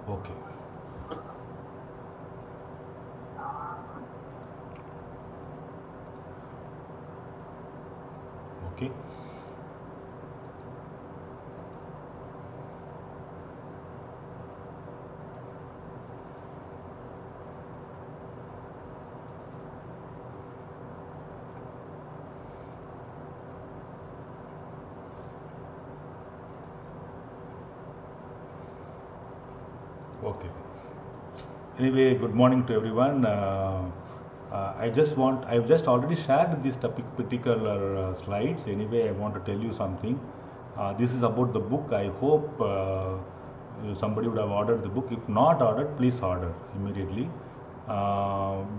Okay. Okay. Okay. Anyway, good morning to everyone. I've just already shared this topic, particular slides. Anyway, I want to tell you something. This is about the book. I hope somebody would have ordered the book. If not ordered, please order immediately.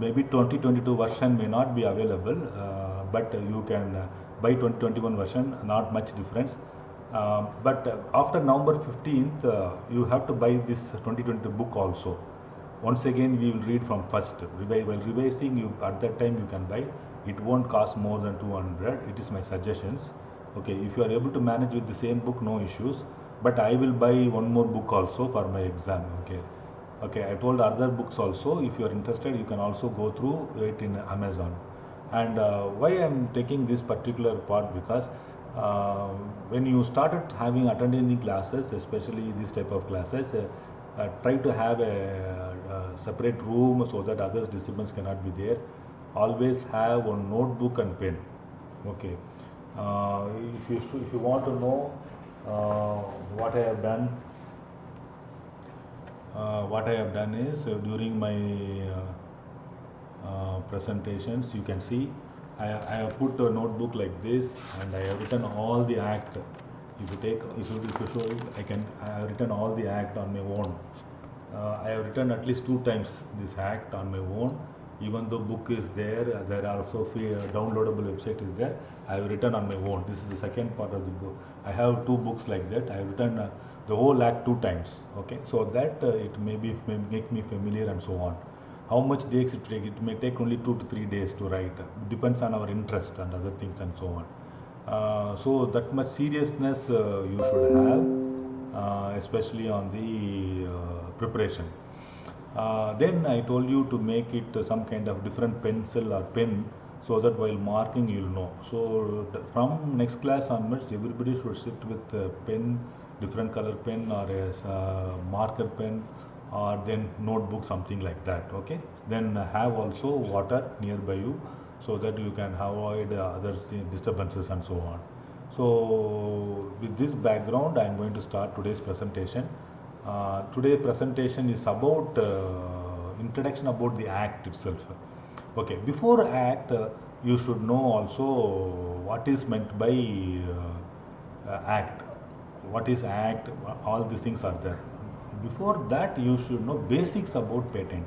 Maybe 2022 version may not be available, but you can buy 2021 version, not much difference. But after November 15th, you have to buy this 2020 book also. Once again, we will read from first. While revising, you at that time you can buy. It won't cost more than 200. It is my suggestions. Okay, if you are able to manage with the same book, no issues. But I will buy one more book also for my exam. Okay. Okay, I told other books also. If you are interested, you can also go through it in Amazon. And why I am taking this particular part, because when you started having attending the classes, especially this type of classes, try to have a separate room so that others disturbance cannot be there. Always have one notebook and pen. Okay. If you want to know what I have done, what I have done is during my presentations, you can see I have put a notebook like this, and I have written all the act. If you show it, I have written all the act on my own. I have written at least 2 times this act on my own. Even though book is there, there are also free downloadable website is there. I have written on my own. This is the second part of the book. I have 2 books like that. I have written the whole act 2 times. Okay, so that may make me familiar and so on. How much takes it take? It may take only 2 to 3 days to write. Depends on our interest and other things and so on. So that much seriousness you should have, especially on the preparation. Then I told you to make it some kind of different pencil or pen, so that while marking you'll know. So from next class onwards, everybody should sit with a pen, different color pen, or a marker pen, or then notebook, something like that. Okay. Then have also water nearby you, so that you can avoid other disturbances and so on. So with this background, I am going to start today's presentation. Today's presentation is about introduction about the act itself. Okay, before act, you should know also what is meant by act. What is act? All these things are there. Before that, you should know basics about patent.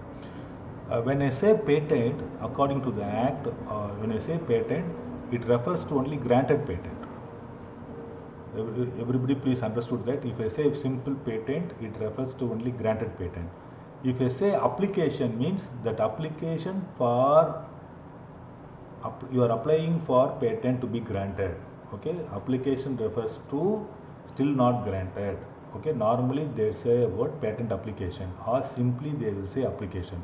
When I say patent, according to the act, when I say patent, it refers to only granted patent. Everybody please understood that if I say simple patent, it refers to only granted patent. If I say application, means that application for you are applying for patent to be granted. Okay, application refers to still not granted. Okay, normally they say word patent application, or simply they will say application.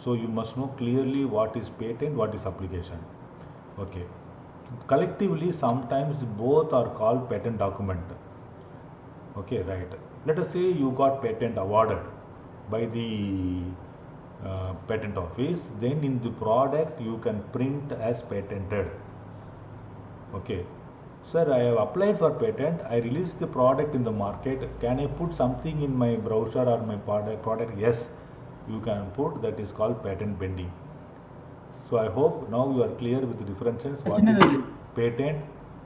So you must know clearly what is patent, what is application. Okay, collectively sometimes both are called patent document. Okay, right. Let us say you got patent awarded by the patent office, then in the product you can print as patented. Okay. Sir, I have applied for patent. I released the product in the market. Can I put something in my browser or my product? Yes, you can put. That is called patent pending. So I hope now you are clear with the differences. What is patent?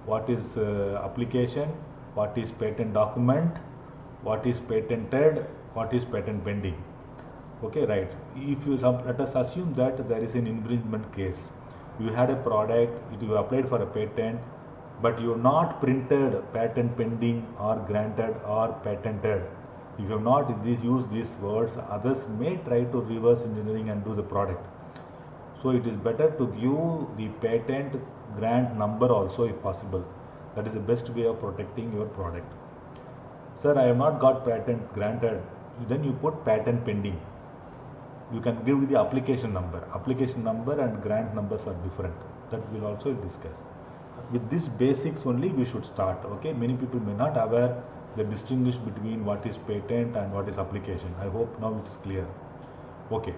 What is application? What is patent document? What is patented? What is patent pending? Okay, right. If you let us assume that there is an infringement case. You had a product, you applied for a patent, but you have not printed patent pending or granted or patented. If you have not used these words, others may try to reverse engineering and do the product. So it is better to give the patent grant number also if possible. That is the best way of protecting your product. Sir, I have not got patent granted. then you put patent pending. You can give the application number. Application number and grant numbers are different. That we'll also discuss. With these basics only we should start. Okay, many people may not aware the distinguish between what is patent and what is application. I hope now it is clear. Okay.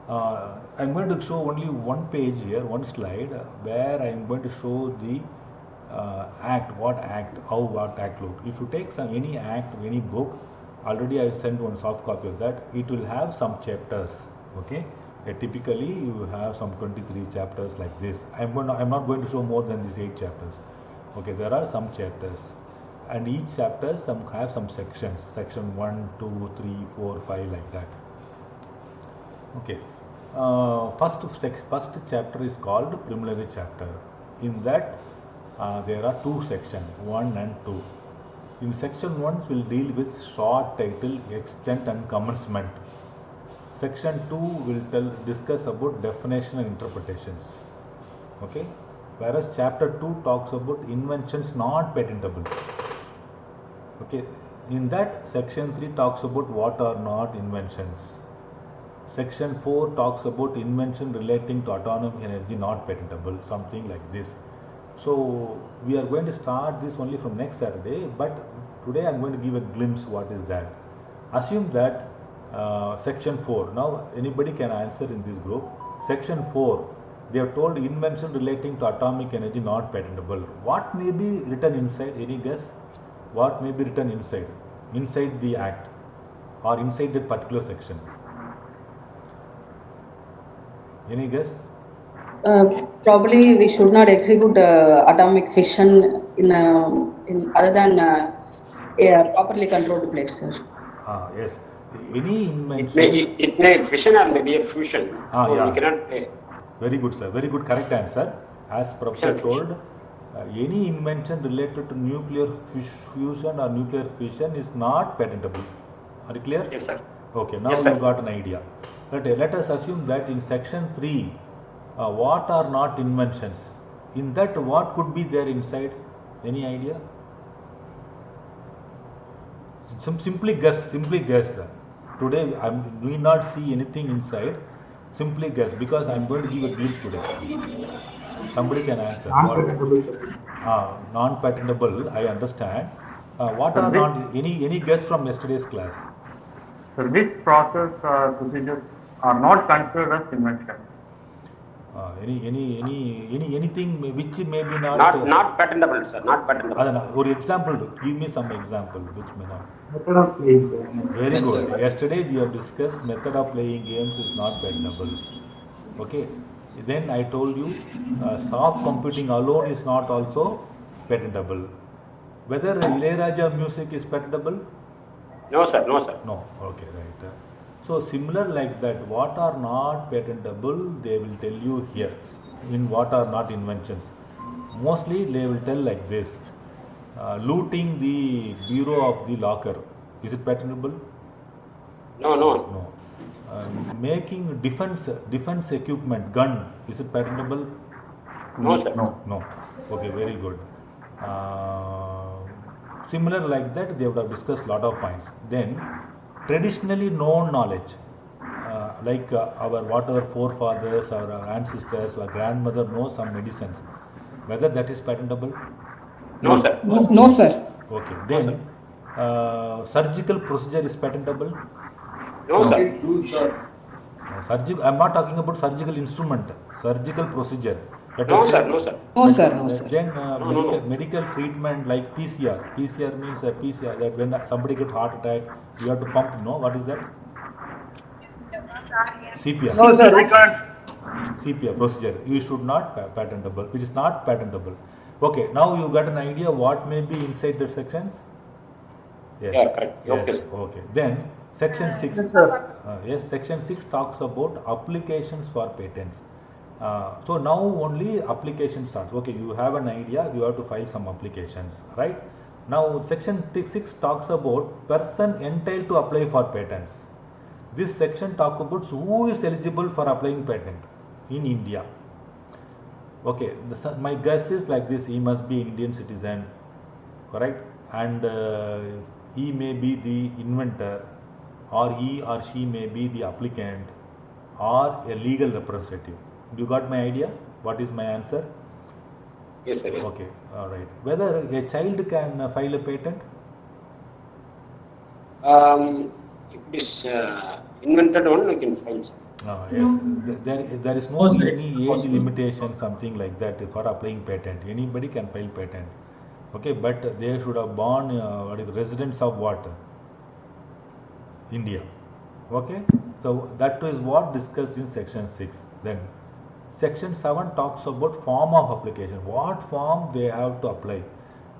I'm going to show only one page here, one slide, where I'm going to show the act, what act, how what act look. If you take any act, any book, already I sent one soft copy of that. It will have some chapters. Okay, typically you have some 23 chapters like this. I'm not going to show more than these 8 chapters. Okay, there are some chapters, and each chapter have some sections. Section 1, 2, 3, 4, 5 like that. Okay, first chapter is called preliminary chapter. In that there are 2 sections, 1 and 2. In section 1 will deal with short title, extent and commencement. Section 2 will discuss about definition and interpretations. Okay, whereas chapter 2 talks about inventions not patentable. Okay, in that section 3 talks about what are not inventions. Section 4 talks about invention relating to atomic energy not patentable, something like this. So we are going to start this only from next Saturday, but today I am going to give a glimpse what is that. Assume that section 4, now anybody can answer in this group. Section 4, they have told invention relating to atomic energy not patentable. What may be written inside? Any guess? What may be written inside the act or inside that particular section? Any guess? Probably we should not execute atomic fission in other than a properly controlled place, sir. Yes. Any invention. It may fission or maybe a fusion. So yeah. We cannot play. Very good, sir. Very good. Correct answer. As Professor told, any invention related to nuclear fusion or nuclear fission is not patentable. Are you clear? Yes, sir. Okay. Now yes, you got an idea. Let us assume that in section 3, what are not inventions? In that, what could be there inside? Any idea? Simply guess. Today I will not see anything inside. Simply guess, because I am going to give a glimpse today. Somebody can answer. Non-patentable. I understand. What are not? Any guess from yesterday's class? So this process procedures are not considered as invention. Anything which may be not patentable, sir. Not patentable. For example, give me some example which may not. Method of playing game. Very good. Yesterday we have discussed method of playing games is not patentable. Okay. Then I told you soft computing alone is not also patentable. Whether Ilayaraja music is patentable? No, sir. No, sir. No. Okay, right. So similar like that, what are not patentable, they will tell you here in what are not inventions. Mostly they will tell like this. Looting the bureau of the locker, is it patentable? No. Making defense equipment, gun, is it patentable? No, sir. No. Okay, very good. Similar like that, they would have discussed lot of points. Then traditionally known knowledge, like what our forefathers, our ancestors, our grandmother knows some medicines, whether that is patentable? No, sir. No, sir. Okay. Then surgical procedure is patentable? No, sir. I'm not talking about surgical instrument. Surgical procedure. No, sir. No, sir. No, sir. No, sir. Then medical treatment like PCR. PCR means PCR, that when somebody gets heart attack, you have to pump. No, what is that? CPR. No, sir. We can't. CPR procedure. You should not patentable. Which is not patentable. Okay. Now you got an idea what may be inside the sections. Yes. Yeah, correct. Yes. Okay. Then section 6. Yes, sir. Yes. Section 6 talks about applications for patents. So now only application starts. Okay, you have an idea, you have to file some applications, right? Now section 6 talks about person entitled to apply for patents. This section talks about who is eligible for applying patent in India. Okay, my guess is like this: he must be Indian citizen, correct? And he may be the inventor, or he or she may be the applicant or a legal representative. You got my idea? What is my answer? Yes, sir. Yes. Okay, all right. Whether a child can file a patent? If it is invented one, we can file, sir. Yes, there is no any age limitation, something like that for applying patent. Anybody can file patent. Okay, but they should have born residents of what? India. Okay, so that is what discussed in section 6. Then section 7 talks about form of application. What form they have to apply?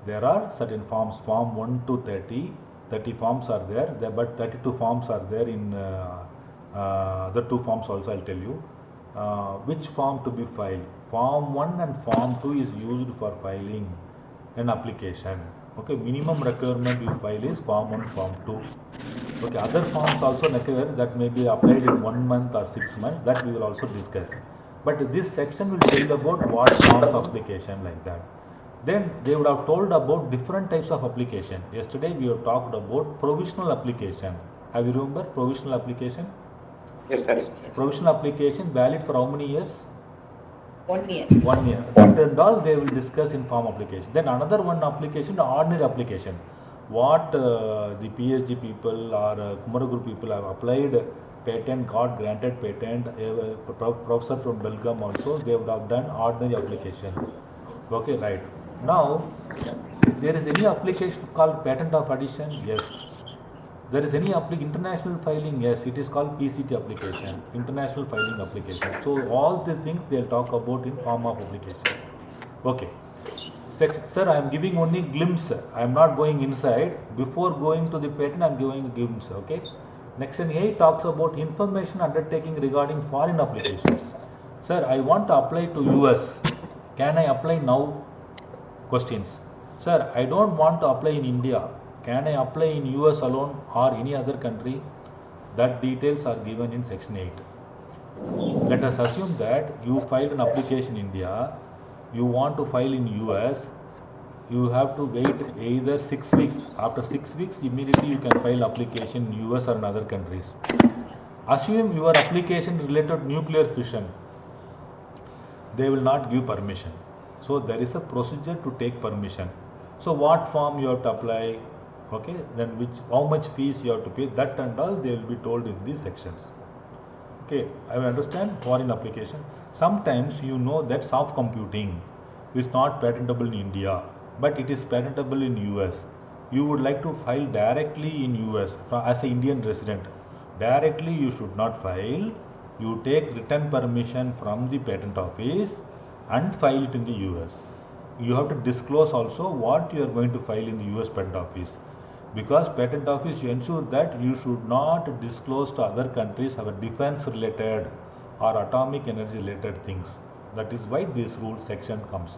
There are certain forms, form 1 to 30. 30 forms are there, but 32 forms are there in the two forms also. I'll tell you which form to be filed. Form 1 and form 2 is used for filing an application. Okay, minimum requirement you file is form 1, form 2. Okay, other forms also require that may be applied in 1 month or 6 months, that we will also discuss. But this section will tell about what forms of application like that. Then they would have told about different types of application. Yesterday we have talked about provisional application. Have you remember provisional application? Yes, sir. Provisional application valid for how many years? 1 year. 1 year. That and all they will discuss in form application. Then another one application, the ordinary application. What the PhD people or Kumaraguru people have applied patent, got granted patent. Professor from Belgium also, they would have done ordinary application. Okay, right. Now, there is any application called patent of addition? Yes. There is any international filing? Yes, it is called PCT application, international filing application. So all the things they'll talk about in form of application. Okay. Sir, I am giving only glimpse. I am not going inside. Before going to the patent, I am giving a glimpse. Okay. Section 8 talks about information undertaking regarding foreign applications. Sir, I want to apply to US. Can I apply now? Questions. Sir, I don't want to apply in India. Can I apply in US alone or any other country? That details are given in section 8. Let us assume that you filed an application in India, you want to file in US, you have to wait either 6 weeks. After 6 weeks, immediately you can file application in US or in other countries. Assume your application related to nuclear fission. They will not give permission. So there is a procedure to take permission. So what form you have to apply? Okay, then how much fees you have to pay, that and all they will be told in these sections. Okay, I will understand foreign application. Sometimes you know that soft computing is not patentable in India, but it is patentable in US. You would like to file directly in US as an Indian resident. Directly you should not file. You take written permission from the patent office and file it in the US. You have to disclose also what you are going to file in the US patent office. Because patent office ensure that you should not disclose to other countries our defense related or atomic energy related things. That is why this rule section comes.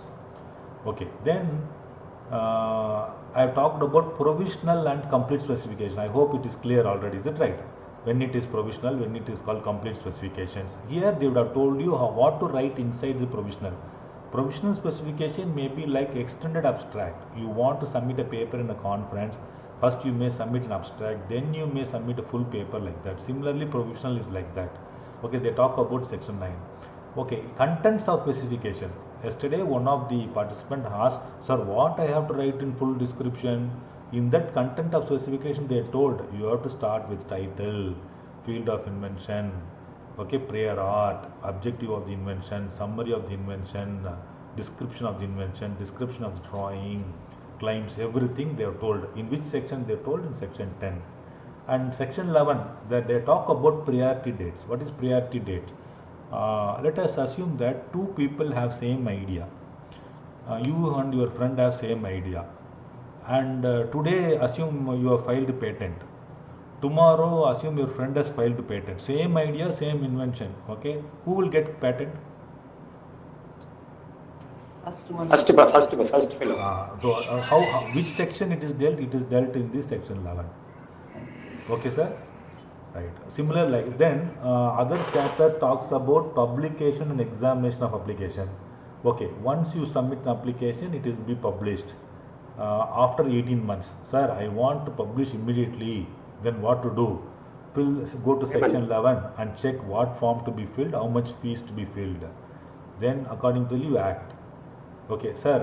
Okay, then I have talked about provisional and complete specification. I hope it is clear already. Is it right? When it is provisional, when it is called complete specifications. Here they would have told you what to write inside the provisional. Provisional specification may be like extended abstract. You want to submit a paper in a conference. First you may submit an abstract, then you may submit a full paper like that. Similarly, provisional is like that. Okay, they talk about section 9. Okay, contents of specification. Yesterday one of the participants asked, sir, what I have to write in full description? In that content of specification they told you have to start with title, field of invention, okay, prior art, objective of the invention, summary of the invention, description of the invention, description of the drawing, claims, everything they are told. In which section they are told? In section 10. And section 11, that they talk about priority dates. What is priority date? Let us assume that two people have same idea. You and your friend have same idea. And today assume you have filed patent. Tomorrow assume your friend has filed patent. Same idea, same invention. Okay, who will get patent? First one. First fellow. So which section it is dealt? It is dealt in this section 11. Okay, sir. Right. Similar like then other chapter talks about publication and examination of application. Okay, once you submit an application, it will be published after 18 months. Sir, I want to publish immediately. Then what to do? go to section 11 and check what form to be filled, how much fees to be filled. Then accordingly you act. Okay, sir,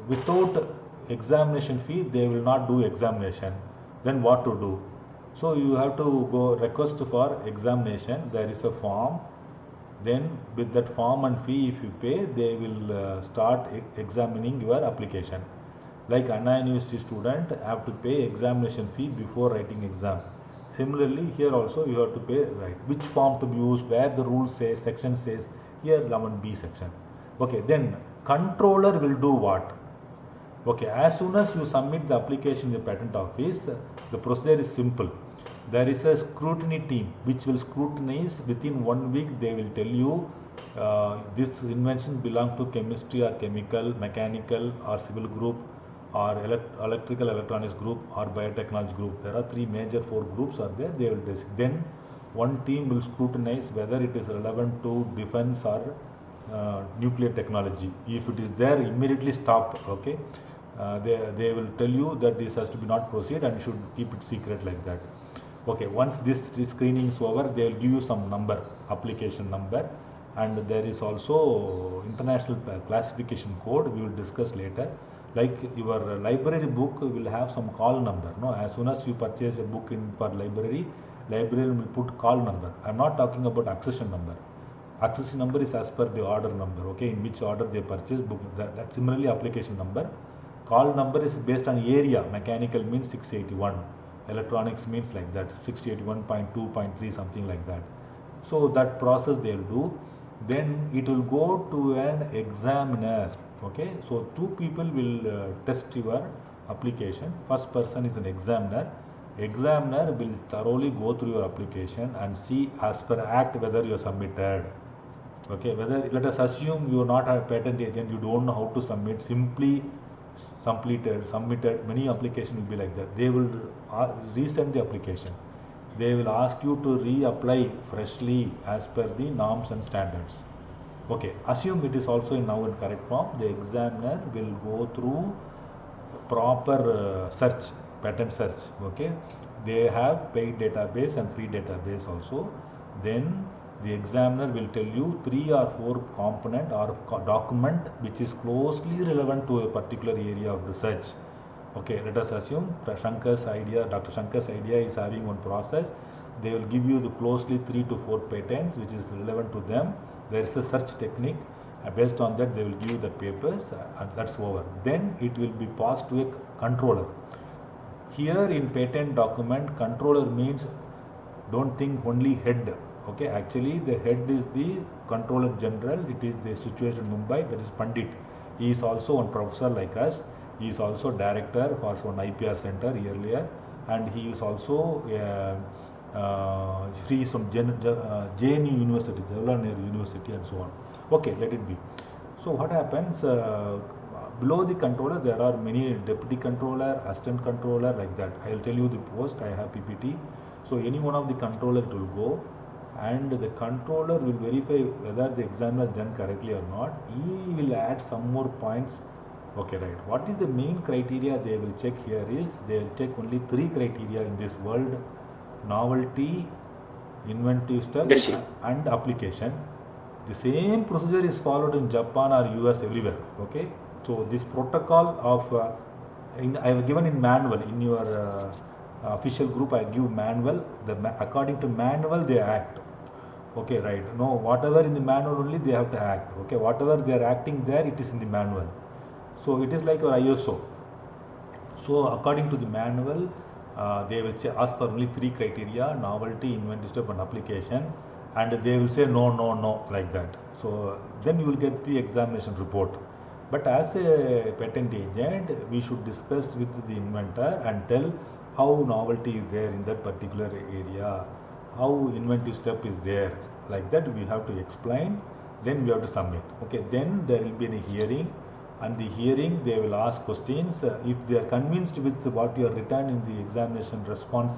without examination fee, they will not do examination. Then what to do? So you have to go request for examination. There is a form. Then with that form and fee, if you pay, they will start examining your application. Like Anna University student have to pay examination fee before writing exam. Similarly, here also you have to pay, right, which form to be used, where the rule says, section says, here 11B section. Okay, then controller will do what? Okay, as soon as you submit the application in the patent office, the procedure is simple. There is a scrutiny team which will scrutinize. Within 1 week they will tell you this invention belongs to chemistry or chemical, mechanical or civil group, or electrical electronics group, or biotechnology group. There are 4 groups are there. They will then one team will scrutinize whether it is relevant to defense or nuclear technology. If it is there, immediately stop. Okay, they will tell you that this has to be not proceed and you should keep it secret, like that. Okay, once this screening is over, they will give you some number, application number, and there is also international classification code we will discuss later. Like your library book will have some call number. No, as soon as you purchase a book for library will put call number. I am not talking about accession number. Accession number is as per the order number. Okay, in which order they purchase book. That similarly application number. Call number is based on area. Mechanical means 681. Electronics means like that, 681.2.3, something like that. So that process they will do. Then it will go to an examiner. Okay, so 2 people will test your application. First person is an examiner. Examiner will thoroughly go through your application and see as per act whether you are submitted. Okay, whether, let us assume you are not a patent agent, you don't know how to submit, simply submitted. Many applications will be like that. They will resend the application. They will ask you to reapply freshly as per the norms and standards. Okay, assume it is also in now in correct form. The examiner will go through proper search, patent search. Okay, they have paid database and free database also. Then the examiner will tell you 3 or 4 component or document which is closely relevant to a particular area of research. Okay, let us assume Dr. Shankar's idea is having one process. They will give you the closely 3 to 4 patents which is relevant to them. There is a search technique. Based on that, they will give you the papers, and that's over. Then it will be passed to a controller. Here in patent document, controller means, don't think only head. Okay, actually the head is the controller general. It is the situation in Mumbai, that is Pandit. He is also one professor like us. He is also director for one IPR center earlier, and he is also he is from JNU University, Jawaharlal Nehru University, and so on. Okay, let it be. So what happens, below the controller there are many deputy controller, assistant controller, like that. I will tell you the post. I have PPT. So any one of the controller will go, and the controller will verify whether the examiner has done correctly or not. He will add some more points. Okay, right. What is the main criteria they will check here is, they will check only 3 criteria in this world: novelty, inventive step, and application. The same procedure is followed in Japan or US, everywhere. Okay, so this protocol of I have given in manual in your official group. I give manual. According to manual they act. Okay, right. No, whatever in the manual only they have to act. Okay, whatever they are acting there, it is in the manual. So it is like your ISO. So according to the manual, they will ask for only 3 criteria: novelty, inventive step, and application, and they will say no, no, no, like that. So then you will get the examination report. But as a patent agent, we should discuss with the inventor and tell how novelty is there in that particular area, how inventive step is there, like that we have to explain. Then we have to submit. Okay, then there will be a hearing. And the hearing, they will ask questions. If they are convinced with what you have written in the examination response,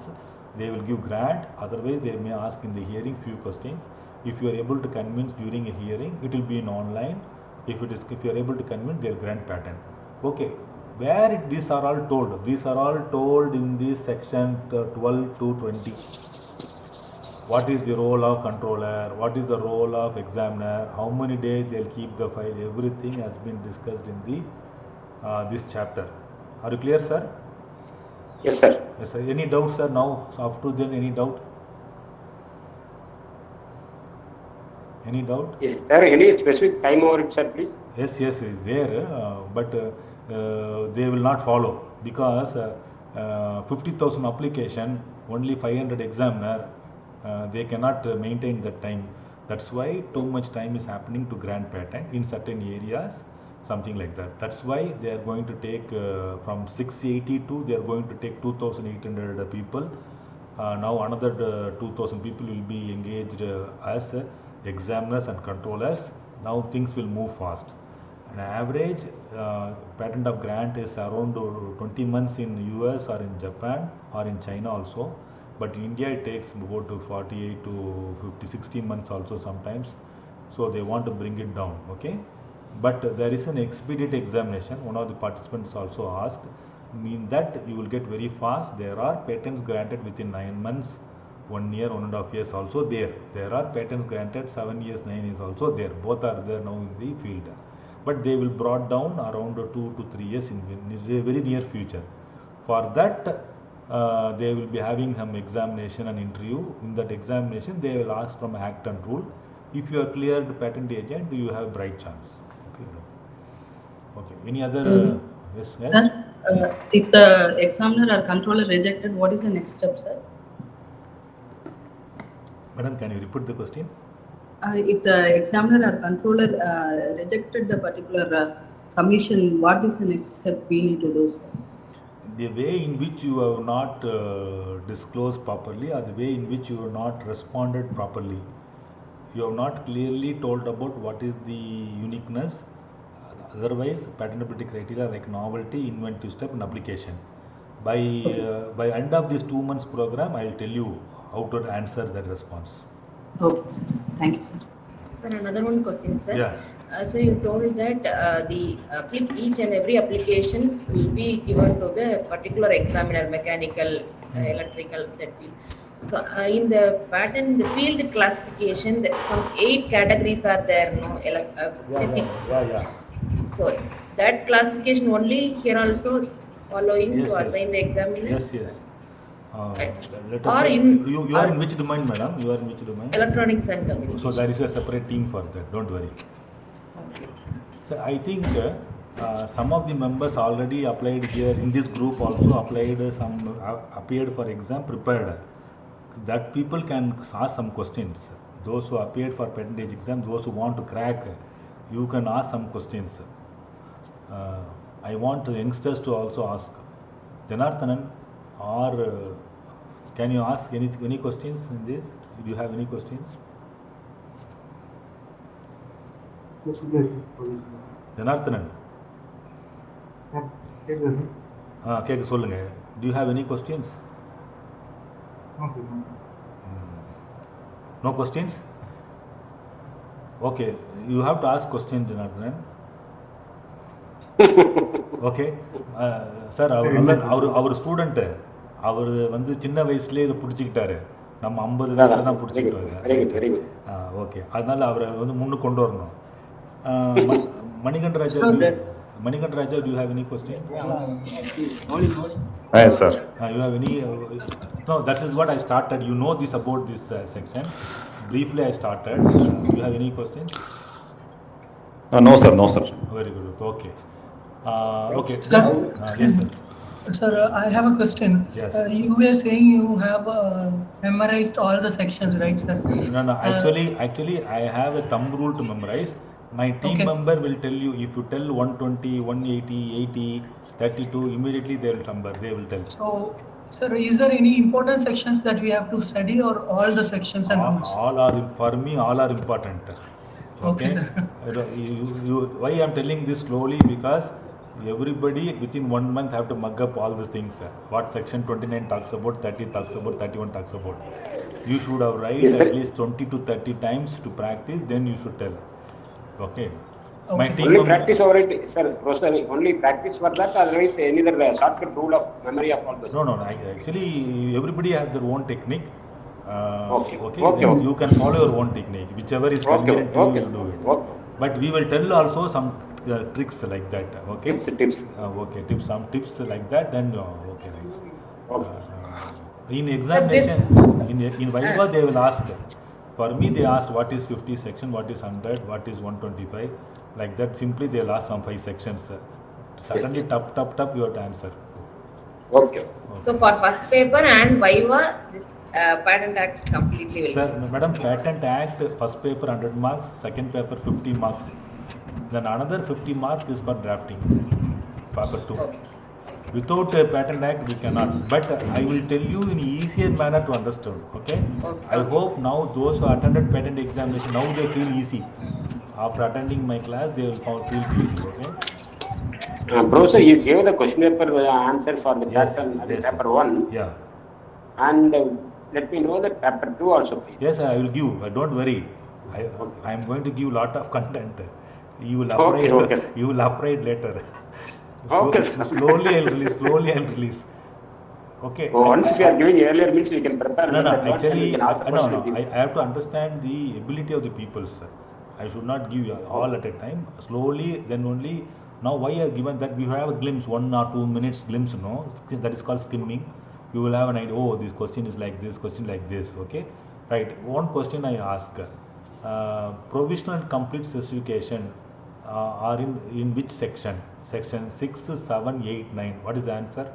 they will give grant. Otherwise, they may ask in the hearing few questions. If you are able to convince during a hearing, it will be in online. If you are able to convince, they will grant patent. Okay, where these are all told? These are all told in this section 12 to 20. what is the role of controller, what is the role of examiner, how many days they'll keep the file, everything has been discussed in the this chapter. Are you clear, sir? Yes, sir. Yes, sir. Any doubt, sir? Now, up to then, any doubt? Any doubt? Is there any specific time over it, sir, please? Yes, yes, is there, but they will not follow because 50,000 application, only 500 examiner, they cannot maintain that time. That's why too much time is happening to grant patent in certain areas, something like that. That's why they are going to take from 682, they are going to take 2,800 people. Now another 2,000 people will be engaged as examiners and controllers. Now things will move fast. An average patent of grant is around 20 months in US or in Japan or in China also. But in India it takes about 48 to 50, 60 months also sometimes. So they want to bring it down, okay? But there is an expedient examination. One of the participants also asked, mean that you will get very fast. There are patents granted within 9 months, 1 year, 1.5 years also there. There are patents granted 7 years, 9 years also there. Both are there now in the field. But they will brought down around 2 to 3 years in the very near future. For that, they will be having some examination and interview. In that examination, they will ask from act and rule. If you are cleared patent agent, you have bright chance. Okay. Any other? Yes. Sir, if the examiner or controller rejected, what is the next step, sir? Madam, can you repeat the question? If the examiner or controller rejected the particular submission, what is the next step we need to do, sir? The way in which you have not disclosed properly, or the way in which you have not responded properly, you have not clearly told about what is the uniqueness. Otherwise, patentability criteria like novelty, inventive step, and application. By end of this 2 months program, I will tell you how to answer that response. Okay, sir. Thank you, sir. Sir, another one question, sir. Yeah. So you told that each and every applications will be given to the particular examiner, mechanical, electrical, that will. So in the patent, the field classification, some 8 categories are there, no, physics. Yeah. So that classification only here also following Yes, to yes. assign the examiner. Yes. Let Or us say, in- you are in which domain, madam? You are in which domain? Electronics and communication. So there is a separate team for that. Don't worry. Okay. So I think some of the members already applied here in this group also applied appeared for exam prepared. That people can ask some questions. Those who appeared for patentage exam, those who want to crack, you can ask some questions. I want the youngsters to also ask. Janardhanan, or can you ask any questions in this? Do you have any questions? Janardhanan. கேட்க சொல்லுங்க. Do you have any questions? No questions? Okay, you have to ask questions, Janardhanan. Okay, sir, our student, அவர் வந்து சின்ன வயசுலேயே இதை பிடிச்சிக்கிட்டாரு. நம்ம 50 வயசுல தான் பிடிச்சிக்கிட்டாரு. Okay, அதனால அவரை வந்து முன்னுக்கு கொண்டு வரணும். Manikandan Raja, do you have any question? Yes, sir. You have any? No, that is what I started. You know this about this section. Briefly, I started. Do you have any questions? No, sir. Very good. Okay. Okay. Sir, Yes, sir. Sir, I have a question. Yes. You were saying you have memorized all the sections, right, sir? No. Actually, I have a thumb rule to memorize. My team member will tell you. If you tell 120, 180, 80, 32, immediately they will tell. So, sir, is there any important sections that we have to study, or all the sections and rules? All are, for me, all are important. Okay, sir. Why I am telling this slowly? Because everybody within 1 month have to mug up all the things. What section 29 talks about, 30 talks about, 31 talks about. You should have write at least 20 to 30 times to practice, then you should tell. Okay. My team only practice over it, sir. Only practice for that. Otherwise, any other shortcut rule of memory of all those. No. Actually, everybody has their own technique. Okay. Okay, Okay, then okay. you can follow your own technique, whichever is Okay, convenient to you, okay, you sir. will do it. Okay. But we will tell also some tricks like that. Okay. Tips. Okay, some tips like that. Then okay, right. Okay. In Sir, examination, this. in Viva, they will ask. For me, they asked what is 50 section, what is 100, what is 125. Like that, simply they'll ask some 5 sections. Suddenly, tap, you have to answer. Okay. So for first paper and Viva, this Patent Act is completely will Sir, be. Madam, Patent Act, first paper 100 marks, second paper 50 marks. Then another 50 marks is for drafting, paper 2. Okay, sir. Without a Patent Act, we cannot. But I will tell you in easier manner to understand. Okay? I Okay, hope now those who attended patent examination, now they feel easy. After attending my class, they will feel easy. Okay? Bro, sir, you gave the question paper answers for the Yes, pattern, yes. paper 1. Yeah. And let me know that paper 2 also, please. Yes, I will give. Don't worry. I am going to give lot of content. You will upgrade. Okay. You will upgrade later. Okay. Slowly I'll release. Okay. Once we are giving earlier means we can prepare. No. Advance and we Actually, can ask the question. I have to understand the ability of the people, sir. I should not give you all at a time. Slowly, then only. Now, why I have given that we have a glimpse, 1 or 2 minutes glimpse, no? That is called skimming. You will have an idea. Oh, this question is like this, question like this. Okay, right. One question I ask: provisional and complete specification are in which section? Section 6, 7, 8, 9. What is the answer?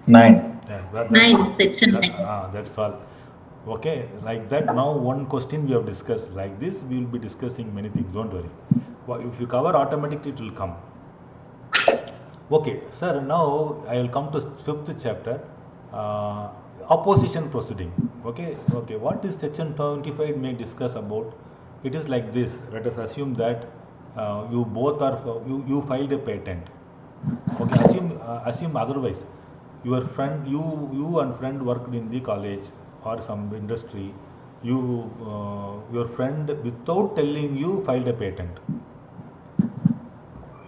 9. Yeah, 9, section 9. That's all. Okay, like that. Now, one question we have discussed like this, we will be discussing many things. Don't worry. If you cover automatically, it will come. Okay, sir. Now I will come to 5th chapter, opposition proceeding. Okay. What is section 25 may discuss about? It is like this. Let us assume that you both are you filed a patent. Okay. Assume otherwise. Your friend, you and friend worked in the college or some industry. Your friend, without telling you, filed a patent.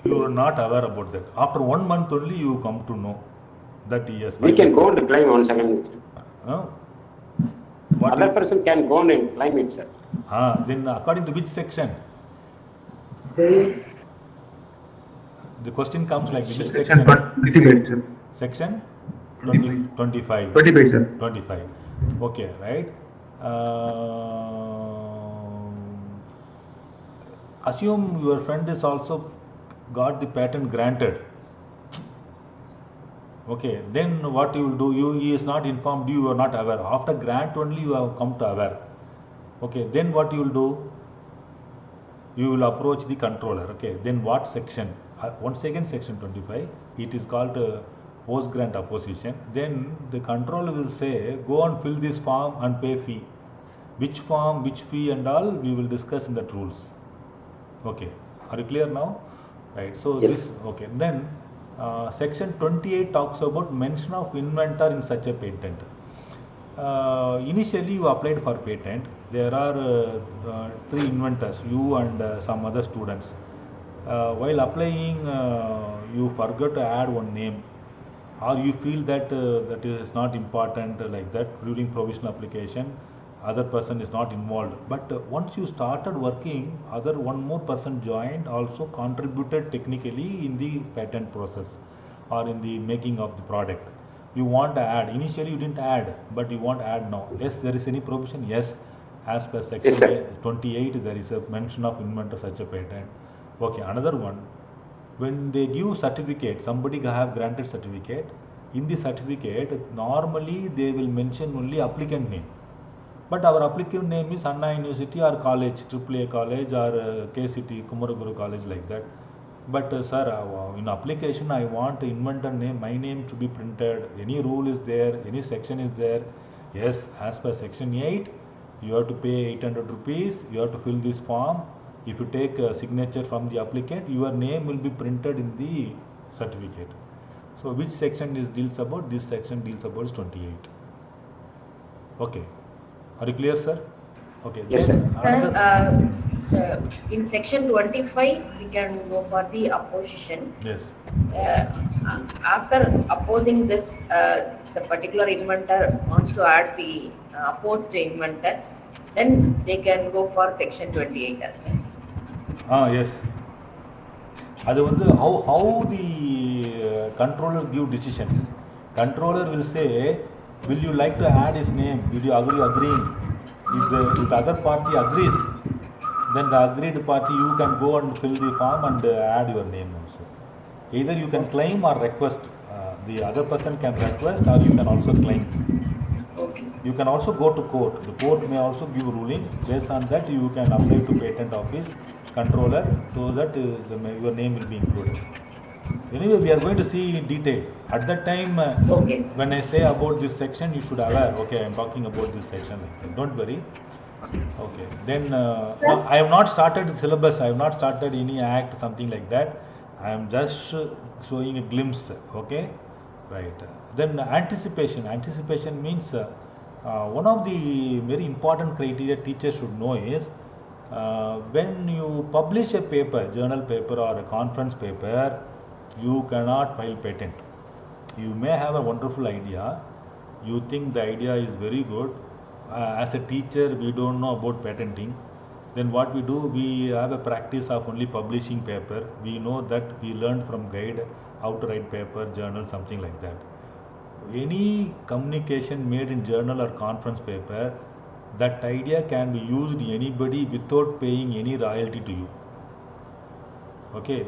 You are not aware about that. After 1 month only, you come to know that yes. We can go and claim on second. Other person can go and claim it, sir. Then according to which section? The question comes like which section? Section 25. 25. Okay, right? Assume your friend is also got the patent granted. Okay, then what you will do? He is not informed, you are not aware. After grant only you have come to aware. Okay, then what you will do? You will approach the controller. Okay, then what section? Once again, section 25. It is called post grant opposition. Then the controller will say, go and fill this form and pay fee. Which form, which fee, and all we will discuss in that rules. Okay, are you clear now? Right. So yes. This okay. Then section 28 talks about mention of inventor in such a patent. Initially you applied for patent. There are 3 inventors, you and some other students. While applying, you forgot to add one name, or you feel that that is not important like that during provisional application. Other person is not involved, but once you started working, one more person joined, also contributed technically in the patent process or in the making of the product. You want to add, initially you didn't add, but you want to add now. Yes, there is any provision? Yes, as per section 28 there is a mention of inventor such a patent. Okay, another one, when they give certificate, somebody have granted certificate, in the certificate normally they will mention only applicant name. But our applicant name is Anna University or college, AAA college or KCT, Kumaraguru college, like that. But sir, in application I want inventor name, my name to be printed. Any rule is there, any section is there? Yes, as per section 8, you have to pay 800 rupees, you have to fill this form. If you take a signature from the applicant, your name will be printed in the certificate. So which section deals about? This section deals about 28. Okay. Are you clear, sir? Okay. Yes, sir. In section 25, we can go for the opposition. Yes. After opposing this, the particular inventor wants to add the opposed inventor, then they can go for section 28 as well. Yes. அது வந்து how the controller give decisions. Controller will say, will you like to add his name? Will you agree? If the other party agrees, then the agreed party, you can go and fill the form and add your name also. Either you can claim or request. The other person can request, or you can also claim. Okay. You can also go to court. The court may also give ruling. Based on that, you can apply to patent office controller so that your name will be included. Anyway, we are going to see in detail. At that time, Okay, when I say about this section, you should aware, okay, I am talking about this section. Don't worry. Okay. Then, no, I have not started syllabus. I have not started any act, something like that. I am just showing a glimpse. Okay. Right. Then anticipation. Anticipation means one of the very important criteria teachers should know is when you publish a paper, journal paper or a conference paper, you cannot file patent. You may have a wonderful idea. You think the idea is very good. As a teacher, we don't know about patenting. Then what we do, we have a practice of only publishing paper. We know that we learned from guide how to write paper, journal, something like that. Any communication made in journal or conference paper, that idea can be used anybody without paying any royalty to you. Okay,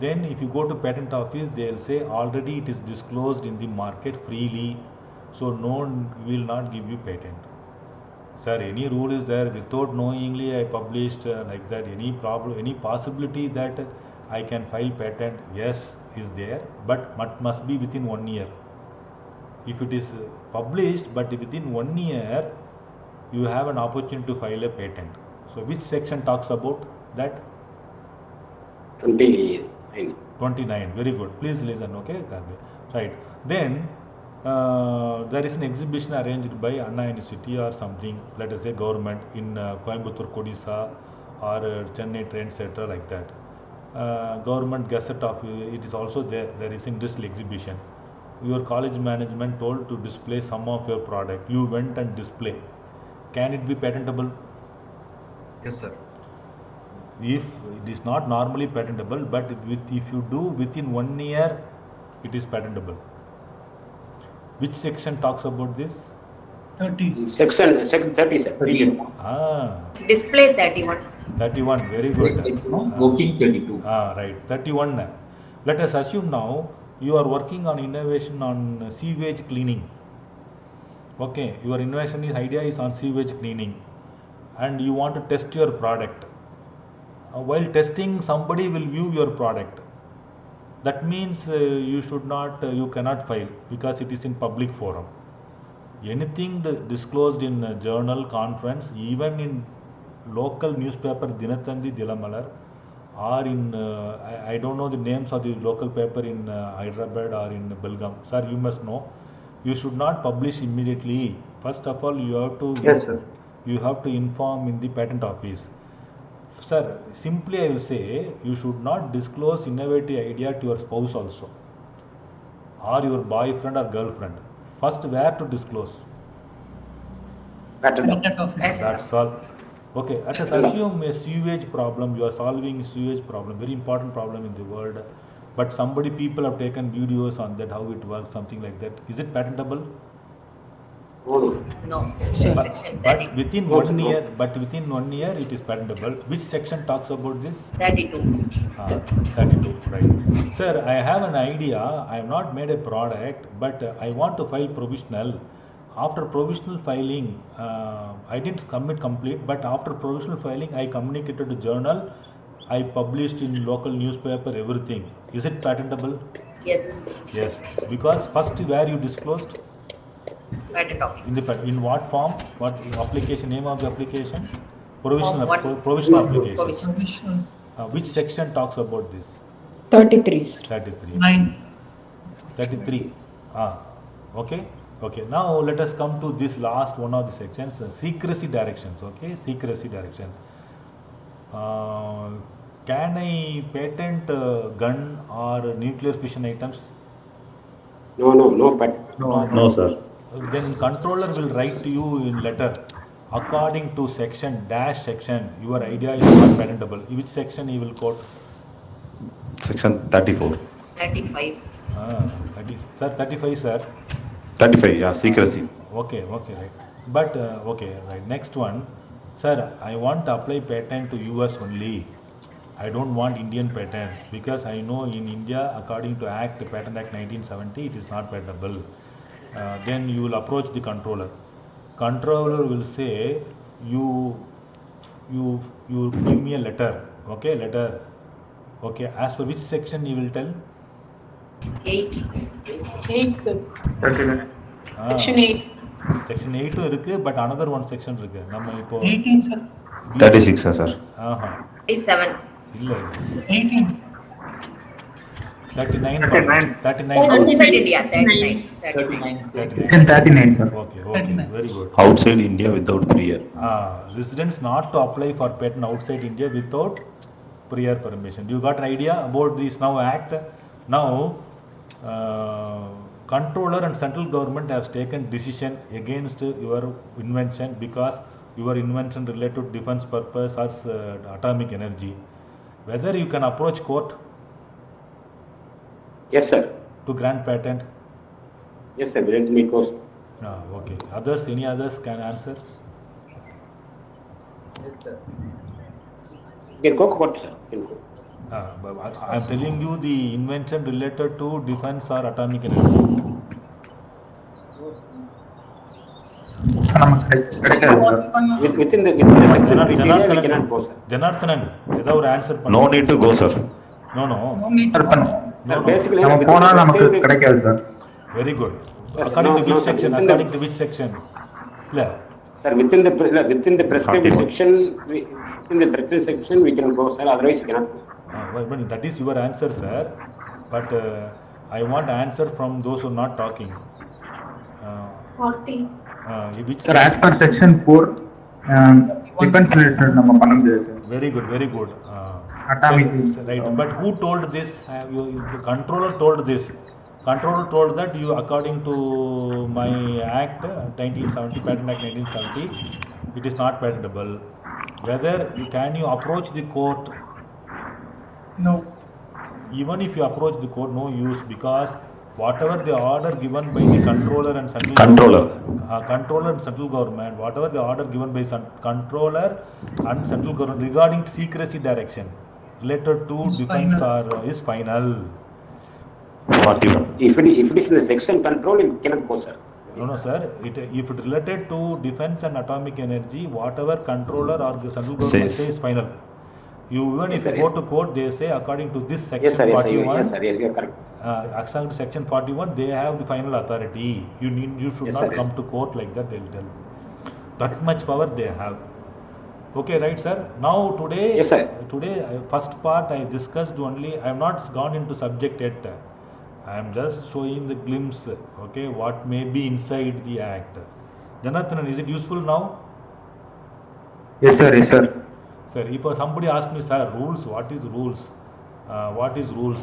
then if you go to patent office, they'll say already it is disclosed in the market freely, so no one will not give you patent. Sir, any rule is there without knowingly I published like that, any problem, any possibility that I can file patent? Yes, is there, but must be within 1 year. If it is published but within 1 year, you have an opportunity to file a patent. So which section talks about that? 29. 29. Very good. Please listen. Okay, right. Then there is an exhibition arranged by Anna University or something, let us say government in Coimbatore, Odisha, or Chennai Trend Center, like that. Government gazette of it is also there. There is industrial exhibition. Your college management told to display some of your product. You went and display. Can it be patentable? Yes, sir. If it is not normally patentable, but if you do within 1 year, it is patentable. Which section talks about this? 30. Section 30, sir. 30. Display 31. 31, very good. Working 32. Right, 31. Let us assume now you are working on innovation on sewage cleaning. Okay, your innovation idea is on sewage cleaning, and you want to test your product. While testing, somebody will view your product. That means you cannot file because it is in public forum. Anything disclosed in a journal, conference, even in local newspaper Dinatandi, Dilamalar, or in I don't know the names of the local paper in Hyderabad or in Belgaum. Sir, you must know. You should not publish immediately. First of all, you have to Yes, sir. You have to inform in the patent office. Sir, simply I will say, you should not disclose innovative idea to your spouse also, or your boyfriend or girlfriend. First, where to disclose? Patent office. That's all. Okay, let us assume a sewage problem. You are solving sewage problem, very important problem in the world. But people have taken videos on that, how it works, something like that. Is it patentable? No. But Section 32. within 1 year, it is patentable. Which section talks about this? 32. 32, right. Sir, I have an idea. I have not made a product, but I want to file provisional. After provisional filing, I didn't commit complete, but after provisional filing, I communicated to journal. I published in local newspaper, everything. Is it patentable? Yes. Yes, because first where you disclosed? Patent office. In what form? What application? Name of the application? Provisional application. Provisional. Which section talks about this? 33. 33. 9. 33. Okay. Okay. Now let us come to this last one of the sections, secrecy directions. Okay, secrecy directions. Can I patent gun or nuclear fission items? No patent. No, sir. Then controller will write to you in letter, according to section dash section, your idea is not patentable. Which section he will quote? Section 34. 35. 35, sir. 35, yeah, secrecy. Okay, right. But okay, right. Next one, sir. I want to apply patent to US only. I don't want Indian patent because I know in India, according to Patent Act 1970, it is not patentable. Then you will approach the controller. Controller will say, you give me a letter. Okay, letter. Okay, as per which section you will tell? 8. 8, sir. 39. Section 8. Section 8 இருக்கு, but another one section இருக்கு. நம்ம இப்போ 18, sir. 36, sir. 37. இல்ல 18. 39. 39. Outside India, 39. 39, sir. 39, sir. Okay, 39. very good. Outside India without prior. Residents not to apply for patent outside India without prior permission. You got an idea about this now act? Now, controller and central government has taken decision against your invention because your invention related to defense purpose as atomic energy. Whether you can approach court Yes, sir. to grant patent? Yes, sir. Let me go. Okay. Others, any others can answer? You can go court, sir. You can go. But I am telling you the invention related to defense or atomic energy. Within the section criteria, we cannot go, sir. Janardhanan, ஏதோ ஒரு answer பண்ணு. No need to go, sir. No. No need to Sir, basically, நம்ம within போனா the நமக்கு prescribed- கிடைக்காது sir. Very good. Yes, According to no, which sir, section? within the- According to which section? இல்ல. Sir, within the prescribed 41. section, within the prescribed section, we can go, sir. Otherwise, we cannot go. Well, that is your answer, sir. But I want answer from those who are not talking. 40. Which Sir, as per section 4, defense related நம்ம பண்ண முடியாது sir. Very good. Atomic. Right. But who told this? The controller told this. Controller told that you, according to my Act 1970, Patent Act 1970, it is not patentable. Whether can you approach the court? No. Even if you approach the court, no use, because whatever the order given by the controller and central Controller. controller and central government, whatever the order given by controller and central government regarding secrecy direction related to Is defense final. is final. 41. If it is in the section control, it cannot go, sir. No, sir. If it related to defense and atomic energy, whatever controller or the central government Says. says is final. Even Yes, if sir, you go yes. to court, they say according to this section Yes, sir. Yes, sir. 41. Yes, sir. Yes, you are correct. According to section 41, they have the final authority. You should Yes, not sir, come yes. to court like that. They'll tell. That's much power they have. Okay, right, sir. Now today, Yes, sir. First part I discussed only. I have not gone into subject yet. I am just showing the glimpse. Okay, what may be inside the act. Janardhanan, is it useful now? Yes, sir. Yes, sir. Sir, if somebody asks me, sir, rules, what is rules? What is rules?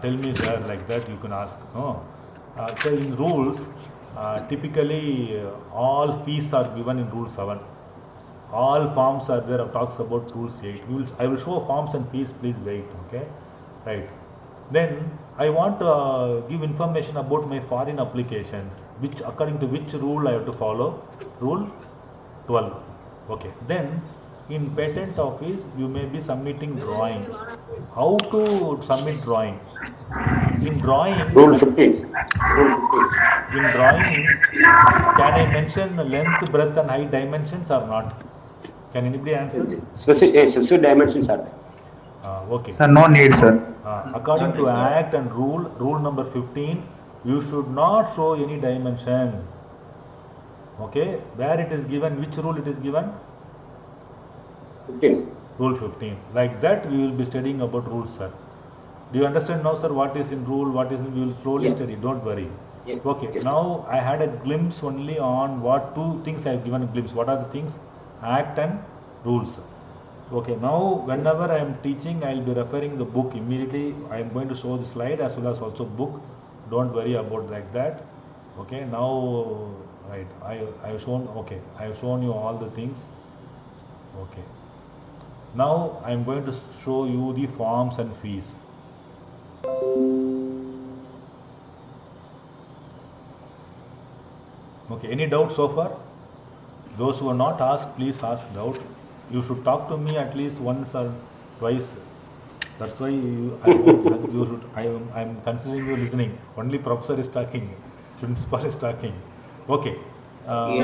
Tell me, sir, like that you can ask. No. So in rules, typically all fees are given in Rule 7. All forms are there, talks about Rules 8. I will show forms and fees, please wait, okay? Right. Then I want to give information about my foreign applications, which according to which rule I have to follow? Rule 12. Okay. Then in patent office, you may be submitting drawings. How to submit drawing? In drawing, Rule 15. Rule 15. in drawing, can I mention length, breadth and height dimensions or not? Can anybody answer? Specific dimensions are there. Okay. Sir, no need, sir. According to Act and rule number 15, you should not show any dimension. Okay, where it is given, which rule it is given? 15. Rule 15. Like that, we will be studying about rules, sir. Do you understand now, sir, what is in rule, what is in, we will slowly Yes. study, don't worry. Yes. Okay, Yes. now I had a glimpse only on what two things I have given a glimpse. What are the things? Act and rules. Okay, now whenever I am teaching, I will be referring the book immediately. I am going to show the slide as well as also book. don't worry about like that. Okay, now right, I have shown, okay, I have shown you all the things. Okay, now I am going to show you the forms and fees. Okay, any doubt so far? Those who are not asked, please ask doubt. You should talk to me at least once or twice. That's why I hope that you should. I am considering you listening. Only professor is talking, principal is talking. Okay.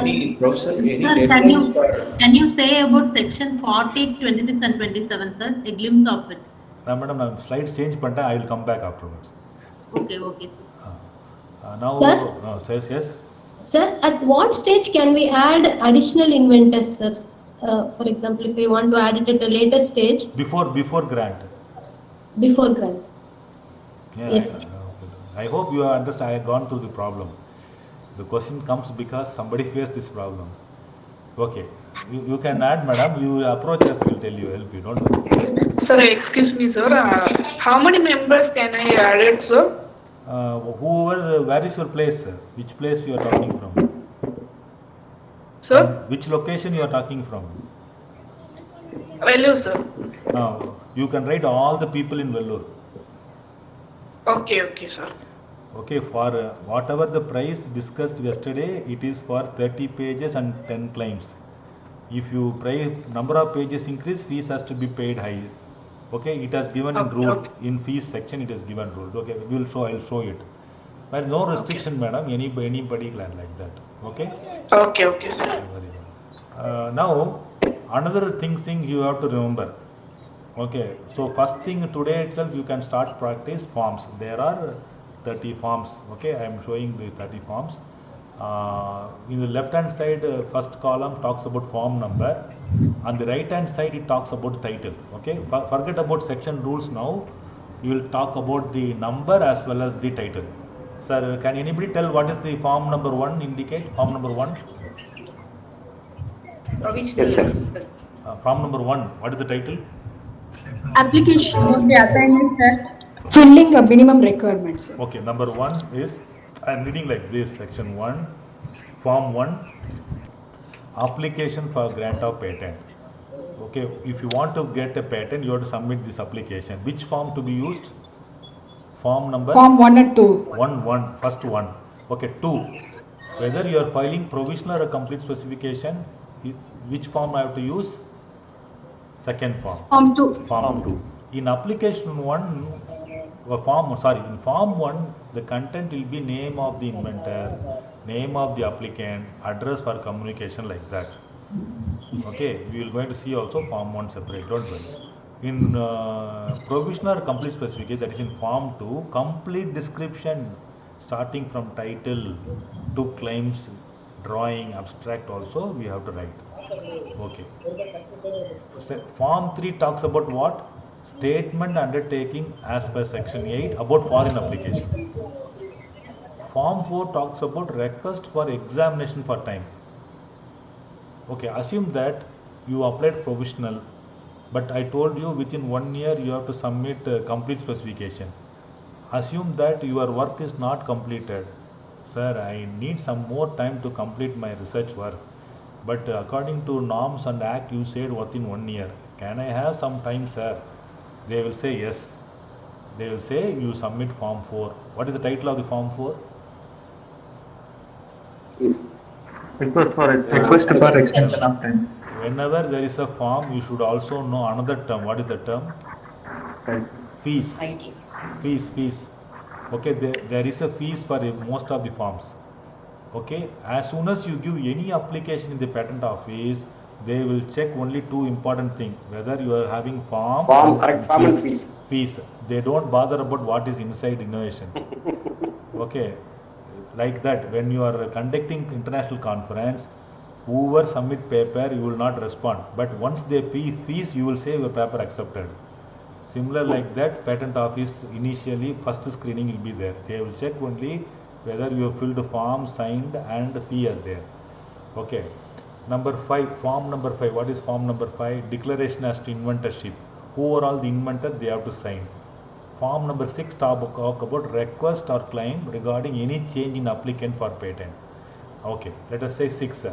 Any professor, any Sir, deadlines for can you say about section 40, 26 and 27, sir? A glimpse of it. Madam, slides change, but I will come back afterwards. Okay. Now, Sir? yes. Sir, at what stage can we add additional inventors, sir? For example, if we want to add it at a later stage. Before grant. Before grant. Yeah, Yes. I hope you understand. I have gone through the problem. The question comes because somebody faced this problem. Okay, you can add, madam. You approach us. We'll tell you, help you. Don't worry. Sir, excuse me, sir. How many members can I add it, sir? Whoever, where is your place, sir? Which place you are talking from? Sir? Which location you are talking from? Vellore, sir. You can write all the people in Vellore. Okay, sir. Okay, for whatever the price discussed yesterday, it is for 30 pages and 10 claims. If you price number of pages increase, fees has to be paid high. Okay, it has given in rule, in fees section it is given rule. Okay, I'll show it. But no restriction, madam, anybody can like that. Okay? Okay, sir. Now, another thing you have to remember. Okay, so first thing today itself you can start practice forms. There are 30 forms. Okay, I am showing the 30 forms. In the left hand side, first column talks about form number. On the right hand side, it talks about title. Okay, forget about section rules now. You will talk about the number as well as the title. Sir, can anybody tell what is the form number 1 indicate? Form number 1? Provisional. Yes, sir. Form number 1, what is the title? Application of the assignment, sir. Filling a minimum requirements. Okay, number 1 is, I am reading like this, section 1, form 1, application for grant of patent. Okay, if you want to get a patent, you have to submit this application. Which form to be used? Form number? Form 1 and 2. 1, first one. Okay, 2. Whether you are filing provisional or complete specification, which form I have to use? Second form. Form 2. Form 2. In application 1, in form 1, the content will be name of the inventor, name of the applicant, address for communication, like that. Okay, we will going to see also form 1 separate, don't worry. In provisional or complete specification, that is in form 2, complete description starting from title to claims, drawing, abstract also we have to write. Okay. So, form 3 talks about what? Statement undertaking as per section 8 about foreign application. Form 4 talks about request for examination for time. Okay, assume that you applied provisional, but I told you within 1 year you have to submit complete specification. Assume that your work is not completed. Sir, I need some more time to complete my research work. But according to norms and act, you said within 1 year. Can I have some time, sir? They will say yes. They will say you submit form 4. What is the title of the form 4? Request for extension of time. Whenever there is a form, you should also know another term. What is the term? Fees. Fees. Okay, there is a fees for most of the forms. Okay, as soon as you give any application in the patent office, they will check only 2 important things: whether you are having form and fees. They don't bother about what is inside innovation. Okay, like that, when you are conducting international conference, whoever submit paper, you will not respond. But once they pay fees, you will say your paper accepted. Similar like that, patent office initially first screening will be there. They will check only whether you have filled the form, signed, and the fee is there. Okay. Number 5, form number 5. What is form number 5? Declaration as to inventorship. Who are all the inventors? They have to sign. Form number 6 talk about request or claim regarding any change in applicant for patent. Okay, let us say 6.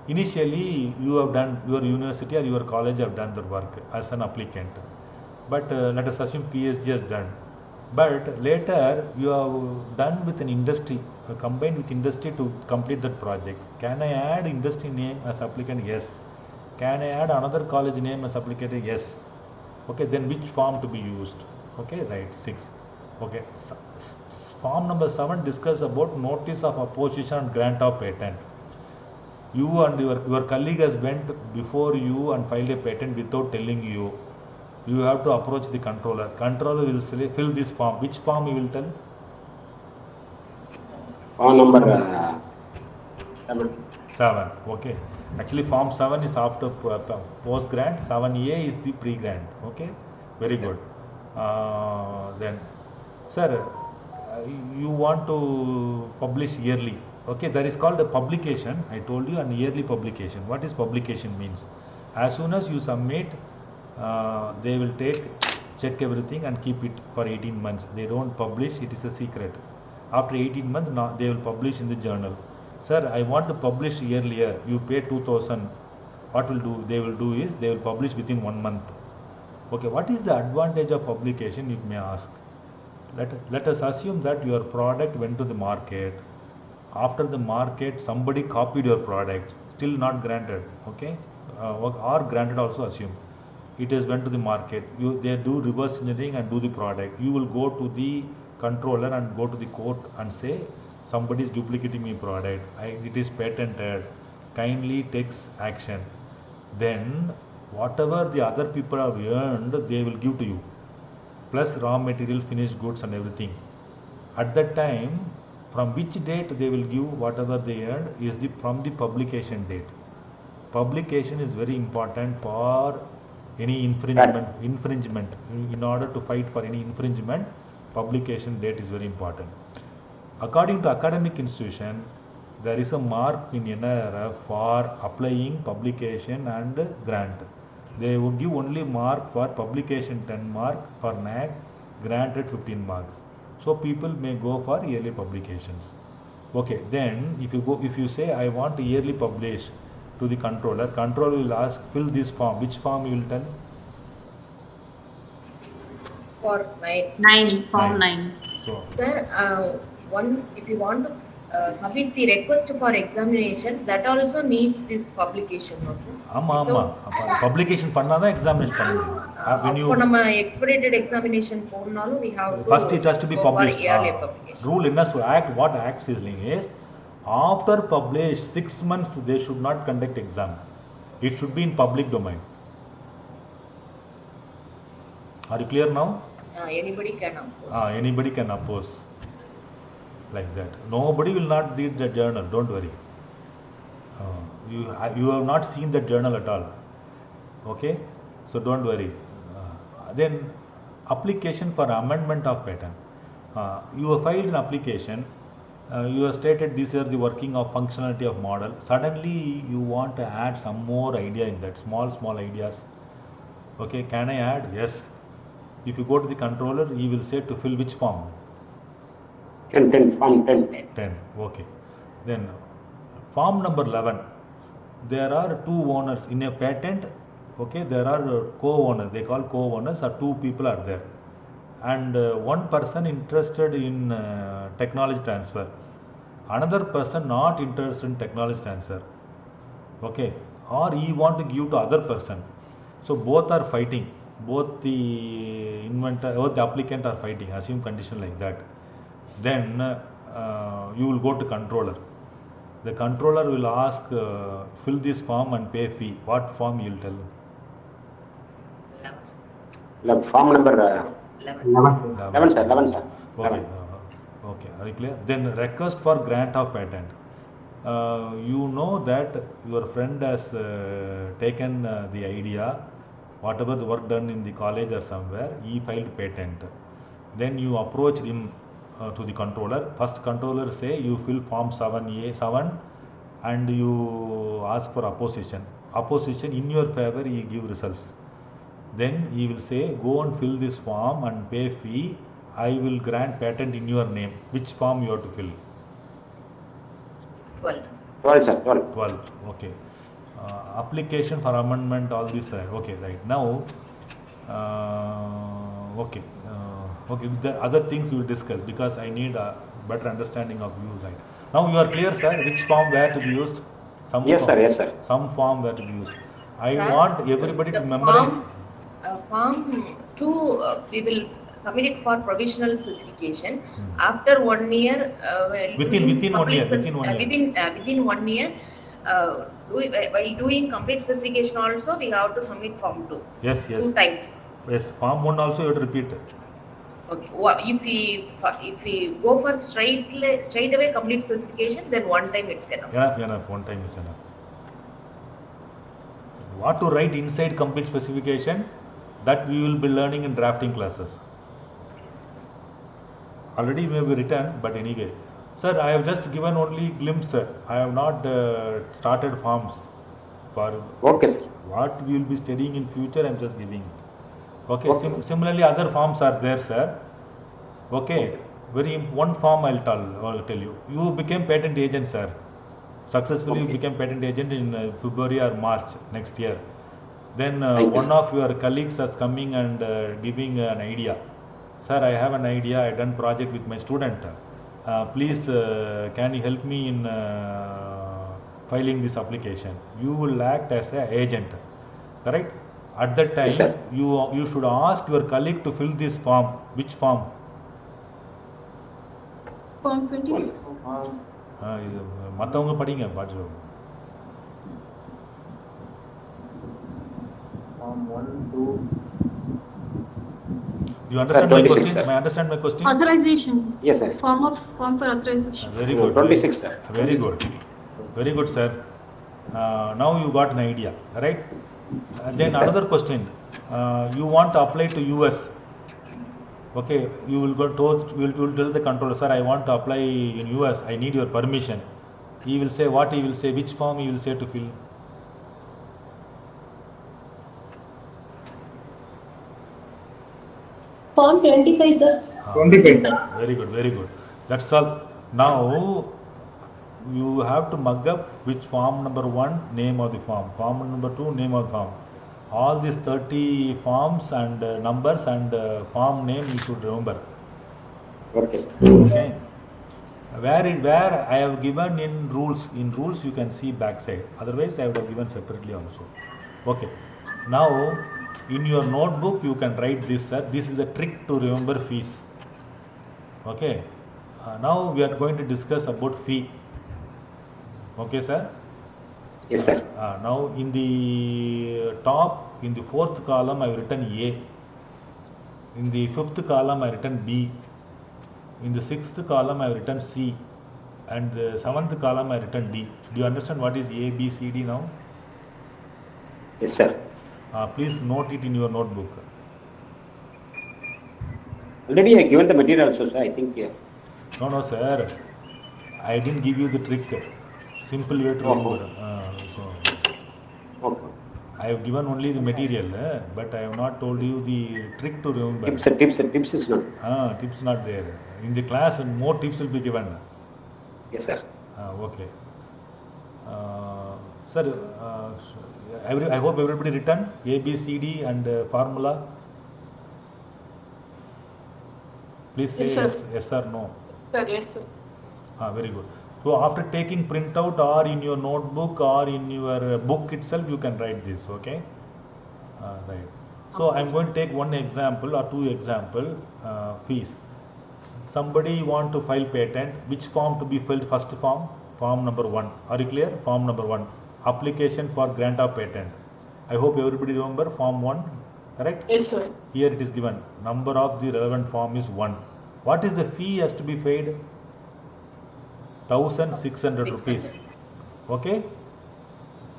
Initially, you have done, your university or your college have done the work as an applicant. But let us assume PhD has done. But later, you have done with an industry, combined with industry to complete that project. Can I add industry name as applicant? Yes. Can I add another college name as applicant? Yes. Okay, then which form to be used? Okay, right, 6. Okay, form number 7 discuss about notice of opposition and grant of patent. You and your colleague has went before you and filed a patent without telling you. You have to approach the controller. Controller will say, fill this form. Which form you will tell? Form number 7. 7, okay. Actually, form 7 is after post grant, 7A is the pre grant. Okay, very good. Then, sir, you want to publish yearly. Okay, that is called a publication. I told you an yearly publication. What is publication means? As soon as you submit, they will check everything and keep it for 18 months. They don't publish, it is a secret. After 18 months, now they will publish in the journal. Sir, I want to publish yearly. You pay 2000. What will do? They will do is they will publish within 1 month. Okay, what is the advantage of publication, you may ask? Let us assume that your product went to the market. After the market, somebody copied your product, still not granted. Okay, or granted also assume. It has went to the market. They do reverse engineering and do the product. You will go to the controller and go to the court and say, somebody is duplicating my product. It is patented. Kindly takes action. Then whatever the other people have earned, they will give to you, plus raw material, finished goods and everything. At that time, from which date they will give whatever they earned is from the publication date. Publication is very important for any infringement. In order to fight for any infringement, publication date is very important. According to academic institution, there is a mark in NRF for applying publication and grant. They would give only mark for publication 10 mark, for NAC granted 15 marks. So people may go for yearly publications. Okay, then if you say I want to yearly publish to the controller will ask, fill this form. Which form you will tell? For 9. 9, form 9. So, Sir, if you want to submit the request for examination, that also needs this publication also. Publication பண்ணாதான் examination பண்ண முடியும். When you நம்ம expedited examination போனாலும் we have to first it has to be published. Yearly publication. Rule என்ன what act is saying is, after published 6 months they should not conduct exam. It should be in public domain. Are you clear now? Anybody can oppose. Anybody can oppose. Like that. Nobody will not read the journal. Don't worry. You have not seen the journal at all. Okay, so don't worry. Then application for amendment of patent. You have filed an application. You have stated these are the working of functionality of model. Suddenly you want to add some more idea in that, small ideas. Okay, can I add? Yes. If you go to the controller, he will say to fill which form? 10, form 10. 10, okay. Then form number 11. There are 2 owners in a patent. Okay, there are co-owners. They call co-owners, or 2 people are there, and 1 person interested in technology transfer, another person not interested in technology transfer. Okay, or he want to give to other person. So both are fighting. Both the inventor or the applicant are fighting. Assume condition like that. Then you will go to controller. The controller will ask, fill this form and pay fee. What form you will tell? 11. Form number 11, sir. 11, sir. Okay. Okay, are you clear? Then request for grant of patent. You know that your friend has taken the idea, whatever the work done in the college or somewhere, he filed patent. Then you approach him to the controller. First controller say you fill form 7A7 and you ask for opposition. Opposition in your favor, he give results. then he will say, go and fill this form and pay fee. I will grant patent in your name. Which form you have to fill? 12. 12, sir. 12. 12. Okay. Application for amendment, all this. Okay, right. Now, okay. Okay, the other things we will discuss because I need a better understanding of you. Right. Now you are clear, sir, which form where to be used? Yes, sir. Yes, sir. Some form where to be used. I Sir, want everybody to the memorize. Form 2, we will submit it for provisional specification. After 1 year, Within 1 year. Within 1 year, while doing complete specification also, we have to submit form 2. Yes, yes. 2 times. Yes, form 1 also you have to repeat. Okay. If we go for straight away complete specification, then 1 time it's enough. Enough. 1 time is enough. What to write inside complete specification, that we will be learning in drafting classes. Already may be written, but anyway. Sir, I have just given only glimpse, sir. I have not started forms for what we will be studying in future. I am just giving. Okay. Similarly, other forms are there, sir. Okay. One form I'll tell you. You became patent agent, sir. Successfully became patent agent in February or March next year. Then one of your colleagues is coming and giving an idea. Sir, I have an idea. I done project with my student. Please, can you help me in filing this application? You will act as an agent, correct? At that time, you should ask your colleague to fill this form. Which form? Form 26. மற்றவங்க படிங்க பாட்டு. Form 1, 2. You understand my question? May I understand my question? Authorization. Yes, sir. Form for authorization. Very good. 26, sir. Very good. Very good, sir. Now you got an idea, right? Then another question. You want to apply to US. Okay, you will will tell the controller, sir, I want to apply in US. I need your permission. He will say what he will say. Which form he will say to fill? Form 25, sir. 25, sir. Very good, very good. That's all. Now you have to mug up which form number 1, name of the form. Form number 2, name of the form. All these 30 forms and numbers and form name you should remember. Okay, sir. Okay. Where I have given in rules. In rules you can see backside. Otherwise I would have given separately also. Okay. Now in your notebook you can write this, sir. This is a trick to remember fees. Okay. Now we are going to discuss about fee. Okay, sir. Yes, sir. Now in the top, in the 4th column I have written A. In the 5th column I have written B. In the 6th column I have written C. And the 7th column I have written D. Do you understand what is A, B, C, D now? Yes, sir. Please note it in your notebook. Already I given the material also, sir. I think. Yeah. No, sir. I didn't give you the trick. Simple way to remember. Okay. I have given only the material, but I have not told you the trick to remember. Tips is not. Tips not there. In the class, more tips will be given. Yes, sir. Okay. Sir, I hope everybody written A, B, C, D and formula. Please say yes or no. Sir, yes, sir. Very good. So after taking printout or in your notebook or in your book itself, you can write this. Okay. Right. So I am going to take one example or two example. Fees. Somebody want to file patent. Which form to be filled? First form. Form number 1. Are you clear? Form number 1. Application for grant of patent. I hope everybody remember form 1. Correct? Yes, sir. Here it is given. Number of the relevant form is 1. What is the fee has to be paid? 1,600 rupees. Okay.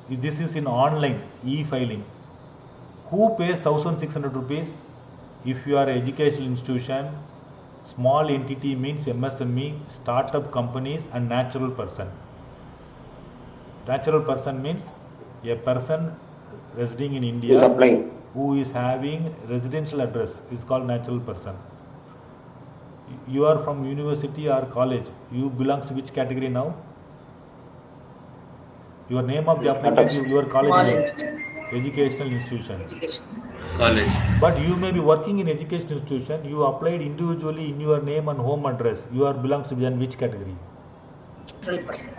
This is in online e-filing. Who pays 1,600 rupees? If you are an educational institution, small entity means MSME, startup companies and natural person. Natural person means a person residing in India who is having residential address is called natural person. You are from university or college. You belongs to which category now? Your name of the applicant, your college is educational institution. College. But you may be working in educational institution. You applied individually in your name and home address. You are belongs to then which category? Natural person.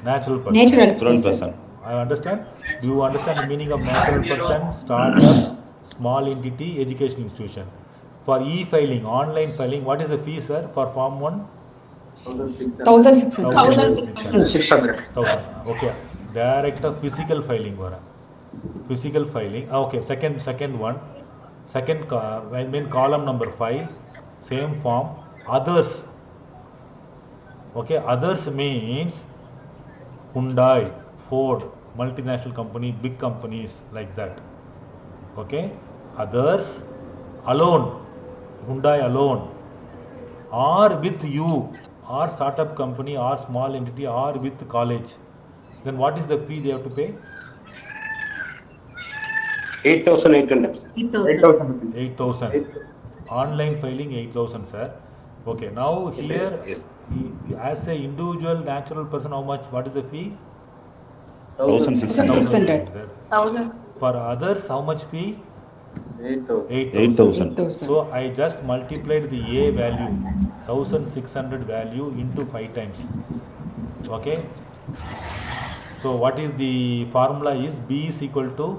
Natural person. I understand. Do you understand the meaning of natural person, startup, small entity, education institution? For e-filing, online filing, what is the fee, sir, for Form 1? 1,600. 600. Okay. Direct physical filing. Physical filing. Okay. Second one. I mean column number 5. Same form. Others. Okay. Others means Hyundai, Ford, multinational company, big companies like that. Okay. Others alone. Hyundai alone. Or with you, or startup company, or small entity, or with college. Then what is the fee they have to pay? 8,800. 8,000. Online filing 8,000, sir. Okay. Now Yes, here, yes. as a individual natural person, how much? What is the fee? 1,600. For others, how much fee? 8,000. So I just multiplied the A value, 1,600 value into 5 times. Okay. So what is the formula is B is equal to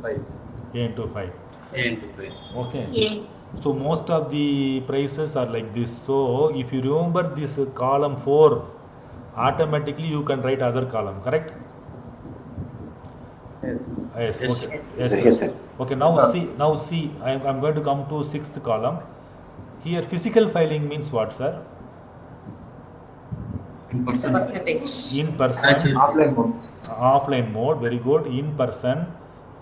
A into 5. Okay. So most of the prices are like this. So if you remember this column 4, automatically you can write other column, correct? Yes. Yes, Okay. sir. Yes, sir. Okay. Now see. I'm going to come to 6th column. Here physical filing means what, sir? In person. Percentage. In person. Offline mode. Very good. In person,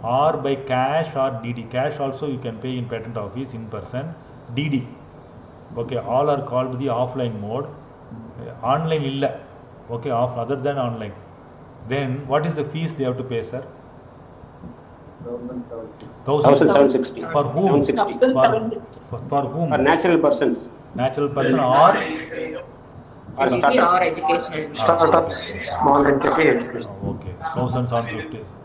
or by cash or DD. Cash also you can pay in patent office in person. DD. Okay. All are called the offline mode. Online illa. Okay. Other than online. Then what is the fees they have to pay, sir? 1,760. For whom? 760. For whom? For natural persons. Natural person or Entity or educational. Startup, small entity. okay.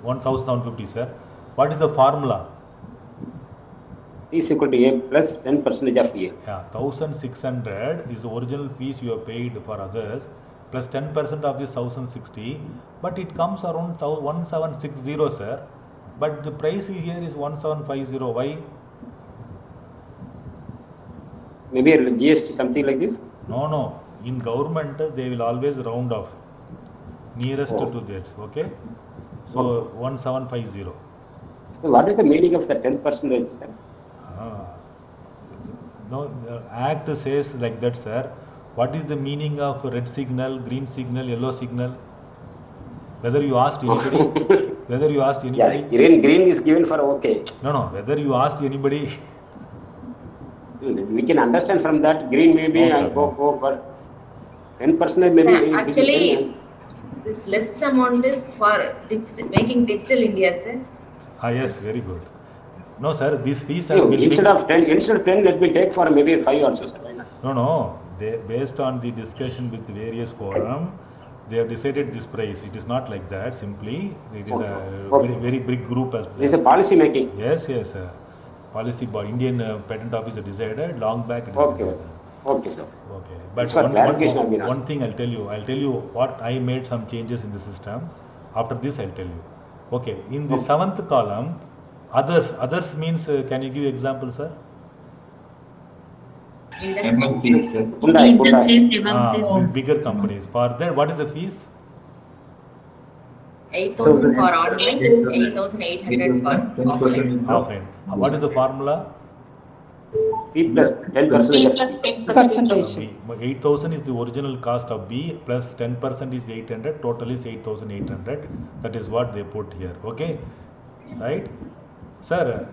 1,750, sir. What is the formula? C is equal to A plus 10% of A. Yeah, 1,600 is the original fees you have paid for others, plus 10% of this 1,060, but it comes around 1,760, sir. But the price here is 1,750. Why? Maybe a GST, something like this? No. In government, they will always round off nearest to that. Okay. So 1,750. So what is the meaning of the 10%, sir? No, the Act says like that, sir. What is the meaning of red signal, green signal, yellow signal? Whether you asked anybody, Yeah, green is given for okay. No. Whether you asked anybody, we can understand from that green maybe No, sir. go for 10% maybe. Actually, this less amount is for making digital India, sir. yes, very good. No, sir, these fees have been Instead of 10, let me take for maybe 5 also, sir. No. They, based on the discussion with various forum, they have decided this price. It is not like that. Simply, it is a very big group as well. This is a policy making. Yes. Policy by Indian Patent Office decided long back. It is Okay. decided. Okay, sir. Okay, but for clarification I've been one thing I'll tell you what I made some changes in the system. After this, I'll tell you. Okay, in the 7th column, others means, can you give example, sir? MNCs, sir. Hyundai. Bigger companies. For that, what is the fees? 8,000 for online, 8,800 for offline. Offline. What is the formula? P plus 10%. Percentage. 8,000 is the original cost of B, plus 10% is 800, total is 8,800. That is what they put here. Okay, right? Sir,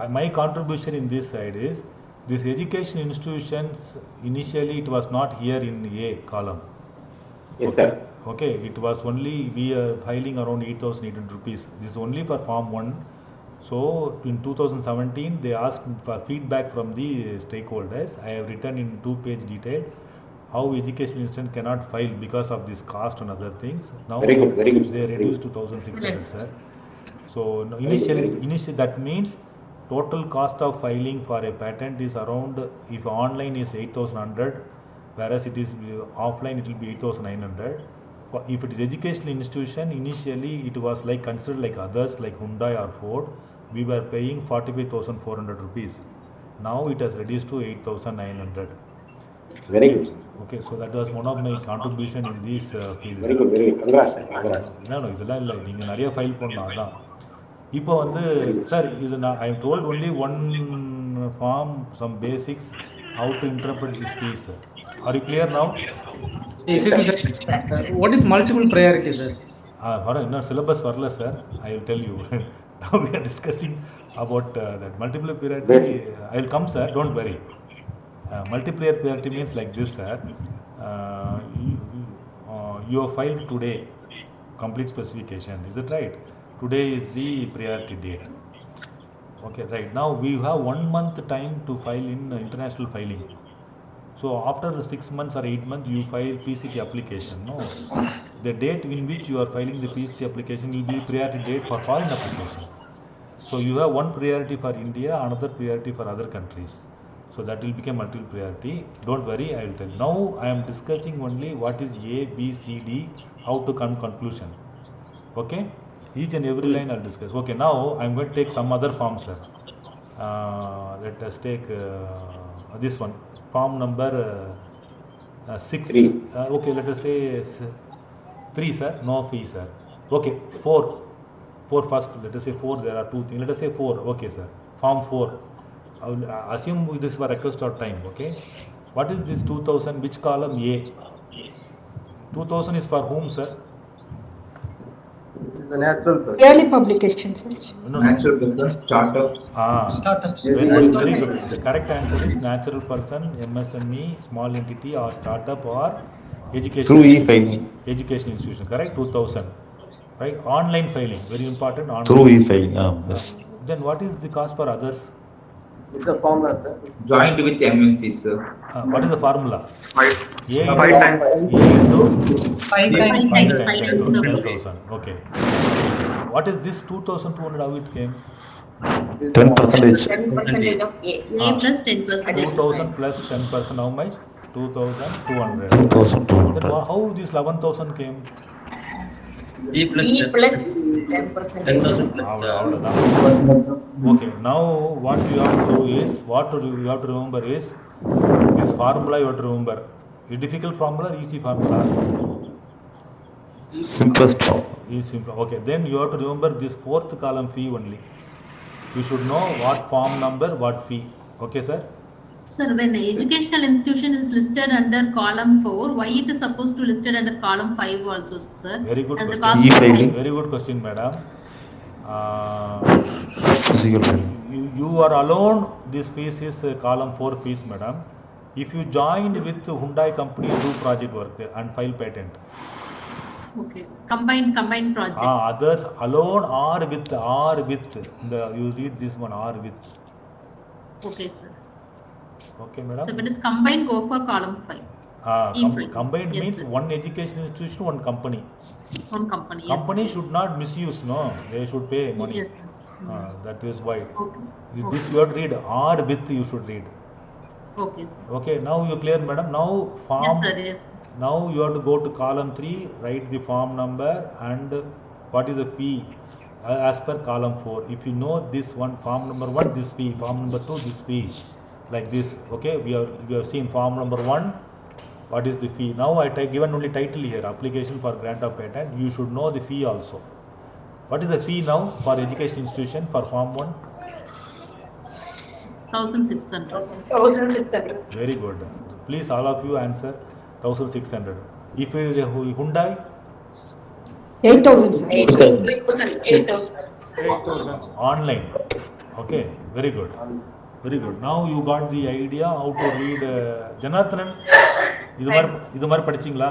my contribution in this side is, this education institutions, initially it was not here in A column. Yes, sir. Okay, it was only, we are filing around 8,800 rupees. This is only for Form 1. So in 2017, they asked for feedback from the stakeholders. I have written in 2-page detail how education institution cannot file because of this cost and other things. Now very good. They reduced to 1,600, sir. So initially that means total cost of filing for a patent is around, if online is 8,100, whereas it is offline it will be 8,900. If it is educational institution, initially it was like considered like others like Hyundai or Ford. We were paying 45,400 rupees. Now it has reduced to 8,900. Very good. Okay, so that was one of my contribution in this field. Very good, very good. Congrats, congrats. No, இதெல்லாம் இல்லை, நீங்கள் நிறைய file பண்ணலாம். அதான் இப்போ வந்து sir இது நான் I told only one form some basics how to interpret this piece. Are you clear now? What is multiple priority, sir? இன்னும் சிலபஸ் வரல sir. I will tell you. Now we are discussing about that multiple priority. I will come, sir. Don't worry. Multiplayer priority means like this, sir. You have filed today, complete specification. Is it right? Today is the priority date. Okay, right. Now we have 1 month time to file in international filing. So after 6 months or 8 months, you file PCT application. No, the date in which you are filing the PCT application will be priority date for foreign application. So you have one priority for India, another priority for other countries. So that will become multiple priority. Don't worry, I will tell. Now I am discussing only what is A, B, C, D, how to come conclusion. Okay, each and every line I'll discuss. Okay, now I'm going to take some other forms, sir. Let us take this one. Form number 6. Okay, let us say 3, sir. No fee, sir. Okay, 4. 4 first. Let us say 4. There are 2 things. Let us say 4. Okay, sir. Form 4. I will assume this is for request or time. Okay. What is this 2000? Which column? A. 2000 is for whom, sir? The natural person. Yearly publication, sir. No, natural person, startups. Startups. Very good. The correct answer is natural person, MSME, small entity or startup or education. Through e-filing. Education institution. Correct. 2000. Right. Online filing. Very important. Online. Through e-filing. Yes. Then what is the cost for others? It's a formula, sir. Joined with MNC, sir. What is the formula? 5 times. A into 5 times 10,000. Okay. What is this 2,200? How it came? 10%. 10% of A. A plus 10%. 2,000 plus 10%. How much? 2,200. 2,200. Then how this 11,000 came? E plus 10%. 10,000 plus. Okay. Now what you have to do is, you have to remember is this formula. You have to remember. A difficult formula, easy formula. Simplest form. Is simple. Okay. Then you have to remember this 4th column fee only. You should know what form number, what fee. Okay, sir? Sir, when educational institution is listed under column 4, why it is supposed to listed under column 5 also, sir? Very good As the question. cost E-filing. Very good question, madam. Physical filing. You are alone. This fees is column 4 fees, madam. If you joined with Hyundai company, do project work and file patent. Okay. Combined project. Others alone or with. You read this one, or with. Okay, sir. Okay, madam. So if it is combined, go for column 5. Combined Yes, means sir. one education institution, one company. One company. Yes, Company sir. should not misuse, no. They should pay money. Yes, sir. That is why. Okay. This you have to read, or with you should read. Okay, sir. Okay, now you clear, madam. Now form. Yes, sir. Yes. Now you have to go to column 3, write the form number and what is the fee as per column 4. If you know this one, form number 1, this fee, form number 2, this fee, like this. Okay, we have seen form number 1, what is the fee. Now I given only title here, application for grant of patent. You should know the fee also. What is the fee now for education institution for form 1? 1,600. Very good. Please all of you answer 1,600. If it is a Hyundai, 8,000, sir. 8,000. online. Okay, very good. Very good. Now you got the idea how to read. Janathanan, இது மாதிரி படிச்சீங்களா?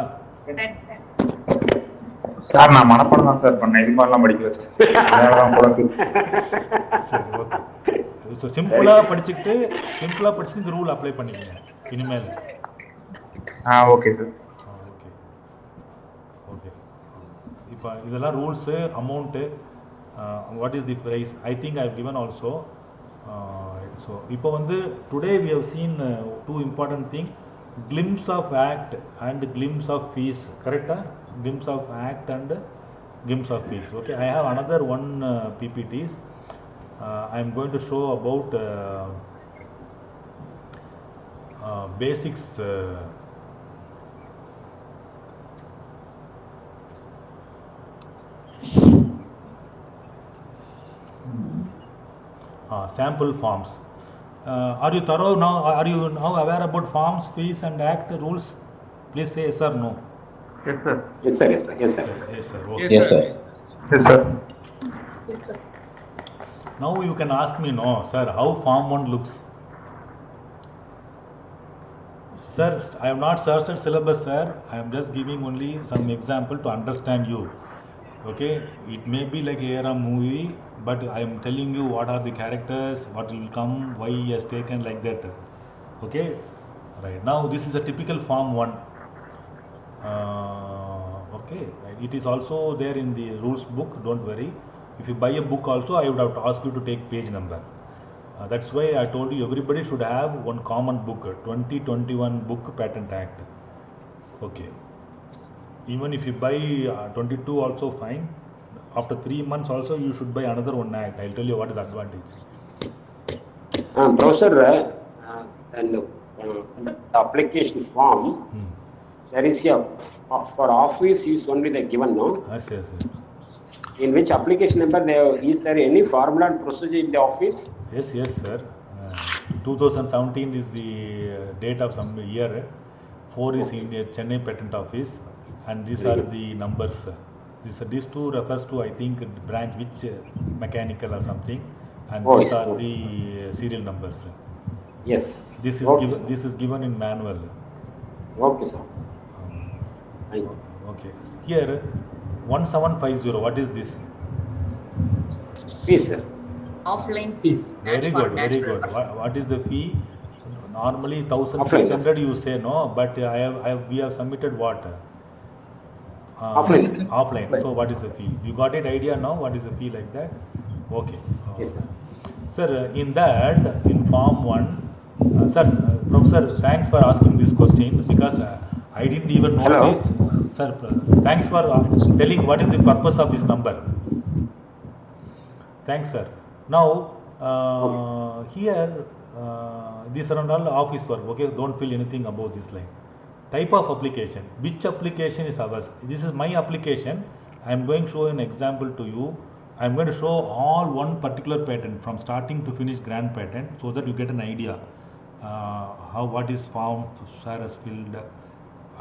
Sir நான் மனப்பாடம் தான் sir பண்ணேன், இது மாதிரிலாம் படிக்கல சார். அதனாலதான் குழப்பி. சரி, ஓகே. ஸோ சிம்பிளாக படிச்சுட்டு இந்த ரூல் அப்ளை பண்ணிக்கங்க இனிமேல். Okay sir. Okay okay. இப்போ இதெல்லாம் rules, amount, what is the price, I think I have given also. So இப்போ வந்து today we have seen two important thing, glimpse of act and glimpse of fees, correcta? Glimpse of act and glimpse of fees. Okay, I have another one PPTs. I am going to show about basics. Sample forms. Are you thorough now? Are you now aware about forms, fees and act rules? Please say yes or no. Yes, sir. Yes, sir. Yes, sir. Yes, sir. Yes, sir. Okay. Yes, sir. Yes, sir. Now you can ask me, no, sir, how form 1 looks. Sir, I have not searched syllabus, sir. I am just giving only some example to understand you. Okay, it may be like a movie, but I am telling you what are the characters, what will come, why he has taken like that. Okay, right. Now this is a typical form 1. Okay, right. It is also there in the rules book, don't worry. If you buy a book also, I would have to ask you to take page number. That's why I told you everybody should have one common book, 2021 book Patent Act. Okay. Even if you buy 22 also fine. After 3 months also you should buy another one act. I'll tell you what is the advantage. Professor, and the application form, there is a for office is only the given, no? Yes, yes, yes. In which application number is there any formula and procedure in the office? Yes, yes, sir. 2017 is the date of some year. 4 is in the Chennai Patent Office, and these are the numbers. These two refers to, I think, branch which mechanical or something, and these are the serial numbers. Yes. This is this is given in manual. Okay, sir. Okay. Here 1750. What is this? Fees, sir. Offline fees. Very good, very good. What is the fee? Normally 1,600 you say, no, but we have submitted what? Offline. So what is the fee? You got it idea now? What is the fee like that? Okay. Yes, sir. Sir, in that, in form 1, sir, Professor, thanks for asking this question, because I didn't even know this. Sir, thanks for telling what is the purpose of this number. Thanks, sir. Now, here, these are all office work, okay? Don't feel anything about this line. Type of application. Which application is ours? This is my application. I am going to show an example to you. I am going to show all one particular patent from starting to finish grand patent, so that you get an idea what is form sir has filled,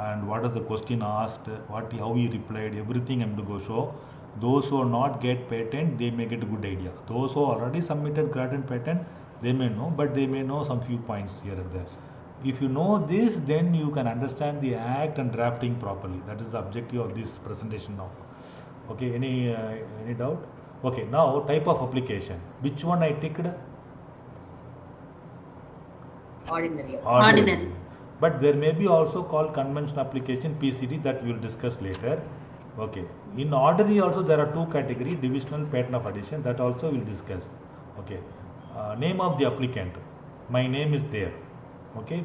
and what is the question asked, how he replied, everything I am to go show. Those who are not get patent, they may get a good idea. Those who already submitted grand patent, they may know, but they may know some few points here and there. If you know this, then you can understand the act and drafting properly. That is the objective of this presentation now. Okay, any doubt? Okay, now type of application. Which one I ticked? Ordinary. But there may be also called conventional application, PCT, that we will discuss later. Okay. In ordinary also there are two categories, divisional, patent of addition, that also we will discuss. Okay. Name of the applicant. My name is there. Okay.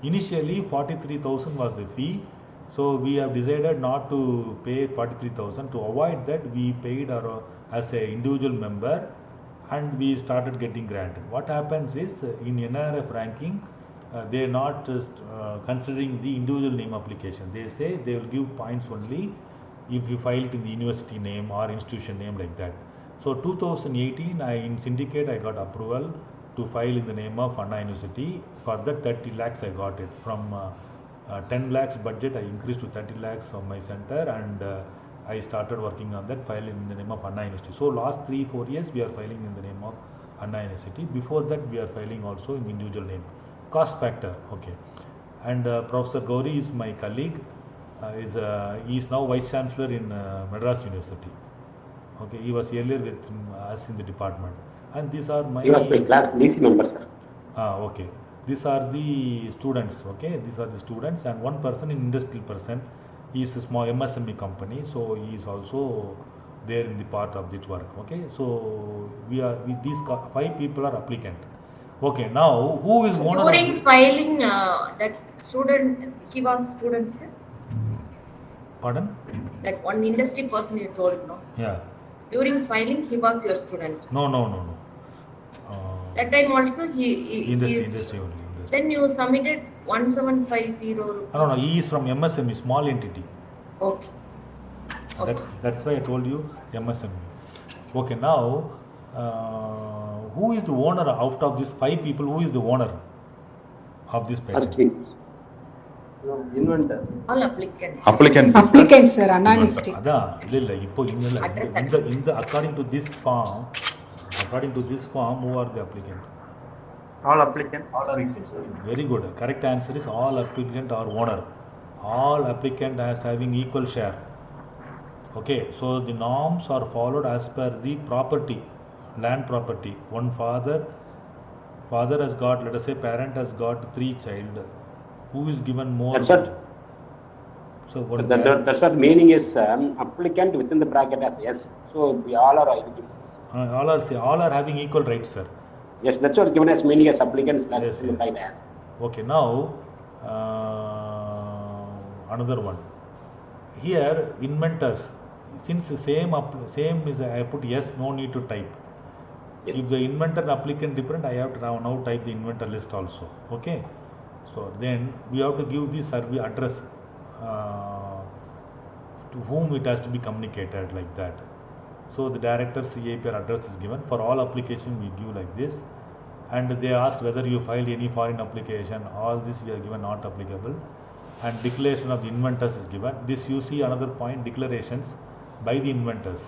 Initially 43,000 was the fee. So we have decided not to pay 43,000. To avoid that, we paid as a individual member, and we started getting grant. What happens is, in NRF ranking, they are not considering the individual name application. They say they will give points only if you file it in the university name or institution name, like that. So 2018, in syndicate, I got approval to file in the name of Anna University. For that 30 lakhs I got it. From 10 lakhs budget, I increased to 30 lakhs from my center, and I started working on that, filing in the name of Anna University. So last 3-4 years we are filing in the name of Anna University. Before that we are filing also in the individual name. Cost factor, okay. And Professor Gauri is my colleague. He is now Vice Chancellor in Madras University. Okay, he was earlier with us in the department. And these are my... He was my class DC member, sir. Okay. These are the students, okay? These are the students, and one person in industrial person. He is a small MSME company, so he is also there in the part of this work, okay? So these 5 people are applicant. Okay, now who is owner During of filing, that student, he was student, sir? Pardon? That one industry person you told, no? Yeah. During filing, he was your student. No. That time also he is. Industry only. Then you submitted 1750 rupees. No, he is from MSME, small entity. Okay. That's why I told you MSME. Okay, now who is the owner out of these 5 people? Who is the owner of this patent? Inventor. All applicants. Applicants, sir, anonymously. According to this form, who are the applicants? All applicants. All are equal, sir. Very good. Correct answer is all applicant are owner. All applicant as having equal share. Okay, so the norms are followed as per the property, land property. One father has got, let us say, parent has got 3 child. Who is given more? That's what. So that's what meaning is applicant within the bracket as yes. So we all are eligible. All are having equal rights, sir. Yes, that's what given as meaning as applicants plus Yes. as. Okay, now another one. Here inventors, since same is I put yes, no need to type. Yes. If the inventor and applicant different, I have to now type the inventor list also. Okay. So then we have to give the survey address to whom it has to be communicated like that. So the director CAPR address is given. For all application we give like this. And they asked whether you filed any foreign application. All this we are given not applicable. And declaration of the inventors is given. This you see another point, declarations by the inventors.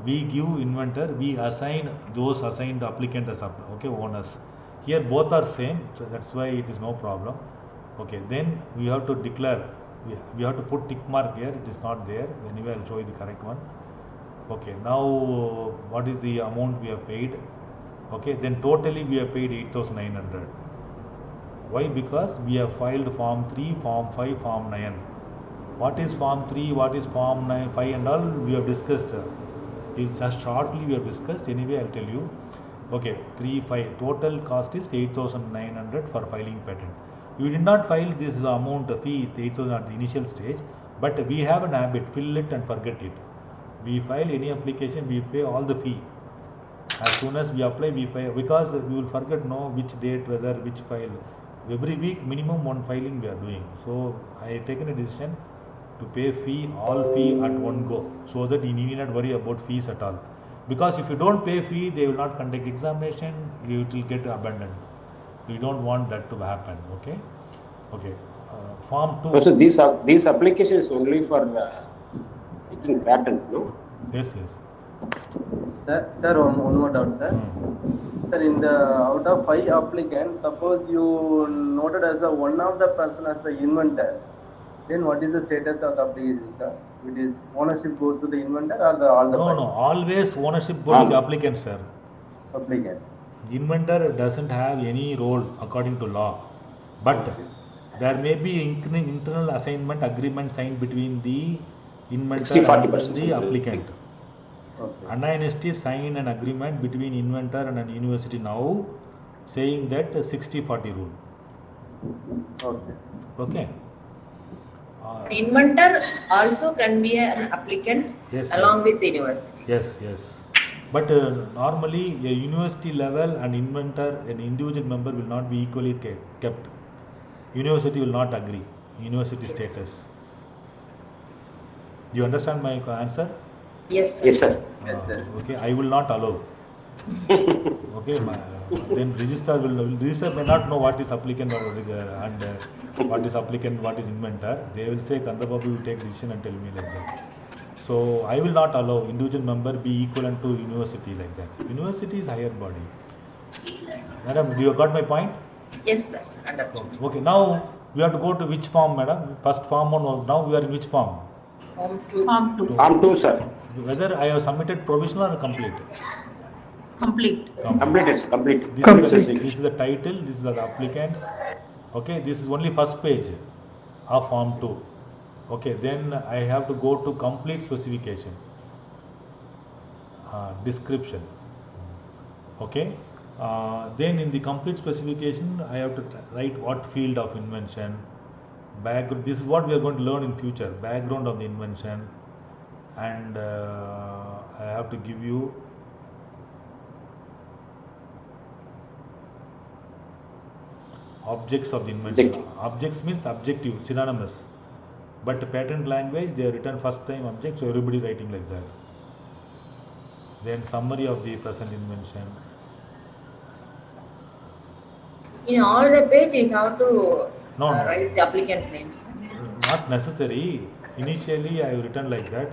We give inventor, we assign those assigned applicant as owners. Here both are same, so that's why it is no problem. Okay, then we have to declare, we have to put tick mark here, it is not there. Anyway, I'll show you the correct one. Okay, now what is the amount we have paid? Okay, then totally we have paid 8,900. Why? Because we have filed form 3, form 5, form 9. What is form 3, what is form 9, 5 and all we have discussed. It's just shortly we have discussed. Anyway, I'll tell you. Okay, 3, 5. Total cost is 8,900 for filing patent. You did not file this amount fee 8,000 at the initial stage, but we have an habit, fill it and forget it. We file any application, we pay all the fee. As soon as we apply, we file, because we will forget which date, whether which file. Every week minimum 1 filing we are doing. So I have taken a decision to pay fee, all fee at one go, so that you need not worry about fees at all. Because if you don't pay fee, they will not conduct examination, it will get abandoned. We don't want that to happen. Okay. Okay. Form 2. So these applications only for taking patent, no? Yes. Sir, one more doubt, sir. Sir, in the out of 5 applicants, suppose you noted as one of the person as the inventor, then what is the status of the application, sir? It is ownership goes to the inventor or all the No, always ownership goes to the applicant, sir. Applicant. Inventor doesn't have any role according to law, but there may be internal assignment agreement signed between the inventor and the applicant. Okay. Anonymously sign an agreement between inventor and an university now, saying that 60-40 rule. Okay. Okay. Inventor also can be an applicant along with the university. Yes. But normally a university level and inventor, an individual member will not be equally kept. University will not agree. University status. Do you understand my answer? Yes, sir. Yes, sir. Yes, sir. Okay, I will not allow. Okay, then register may not know what is applicant and what is applicant, what is inventor. They will say, Kandababu will take decision and tell me like that. So I will not allow individual member be equivalent to university like that. University is higher body. Madam, do you got my point? Yes, sir. Understood. Okay, now We have to go to which form, madam? First form one. Now we are in which form? Form 2. Form 2. Form 2, sir. Whether I have submitted provisional or complete? Complete. Complete. Complete. This is the title. This is the applicants. Okay, this is only first page of form 2. Okay, then I have to go to complete specification. Description. Okay, then in the complete specification I have to write what field of invention, background. This is what we are going to learn in future, background of the invention, and I have to give you objects of the invention. Objects means objective, synonymous, but patent language they have written first time object, so everybody writing like that. Then summary of the present invention. In all the page, you have to No. write the applicant names. Not necessary. Initially, I have written like that.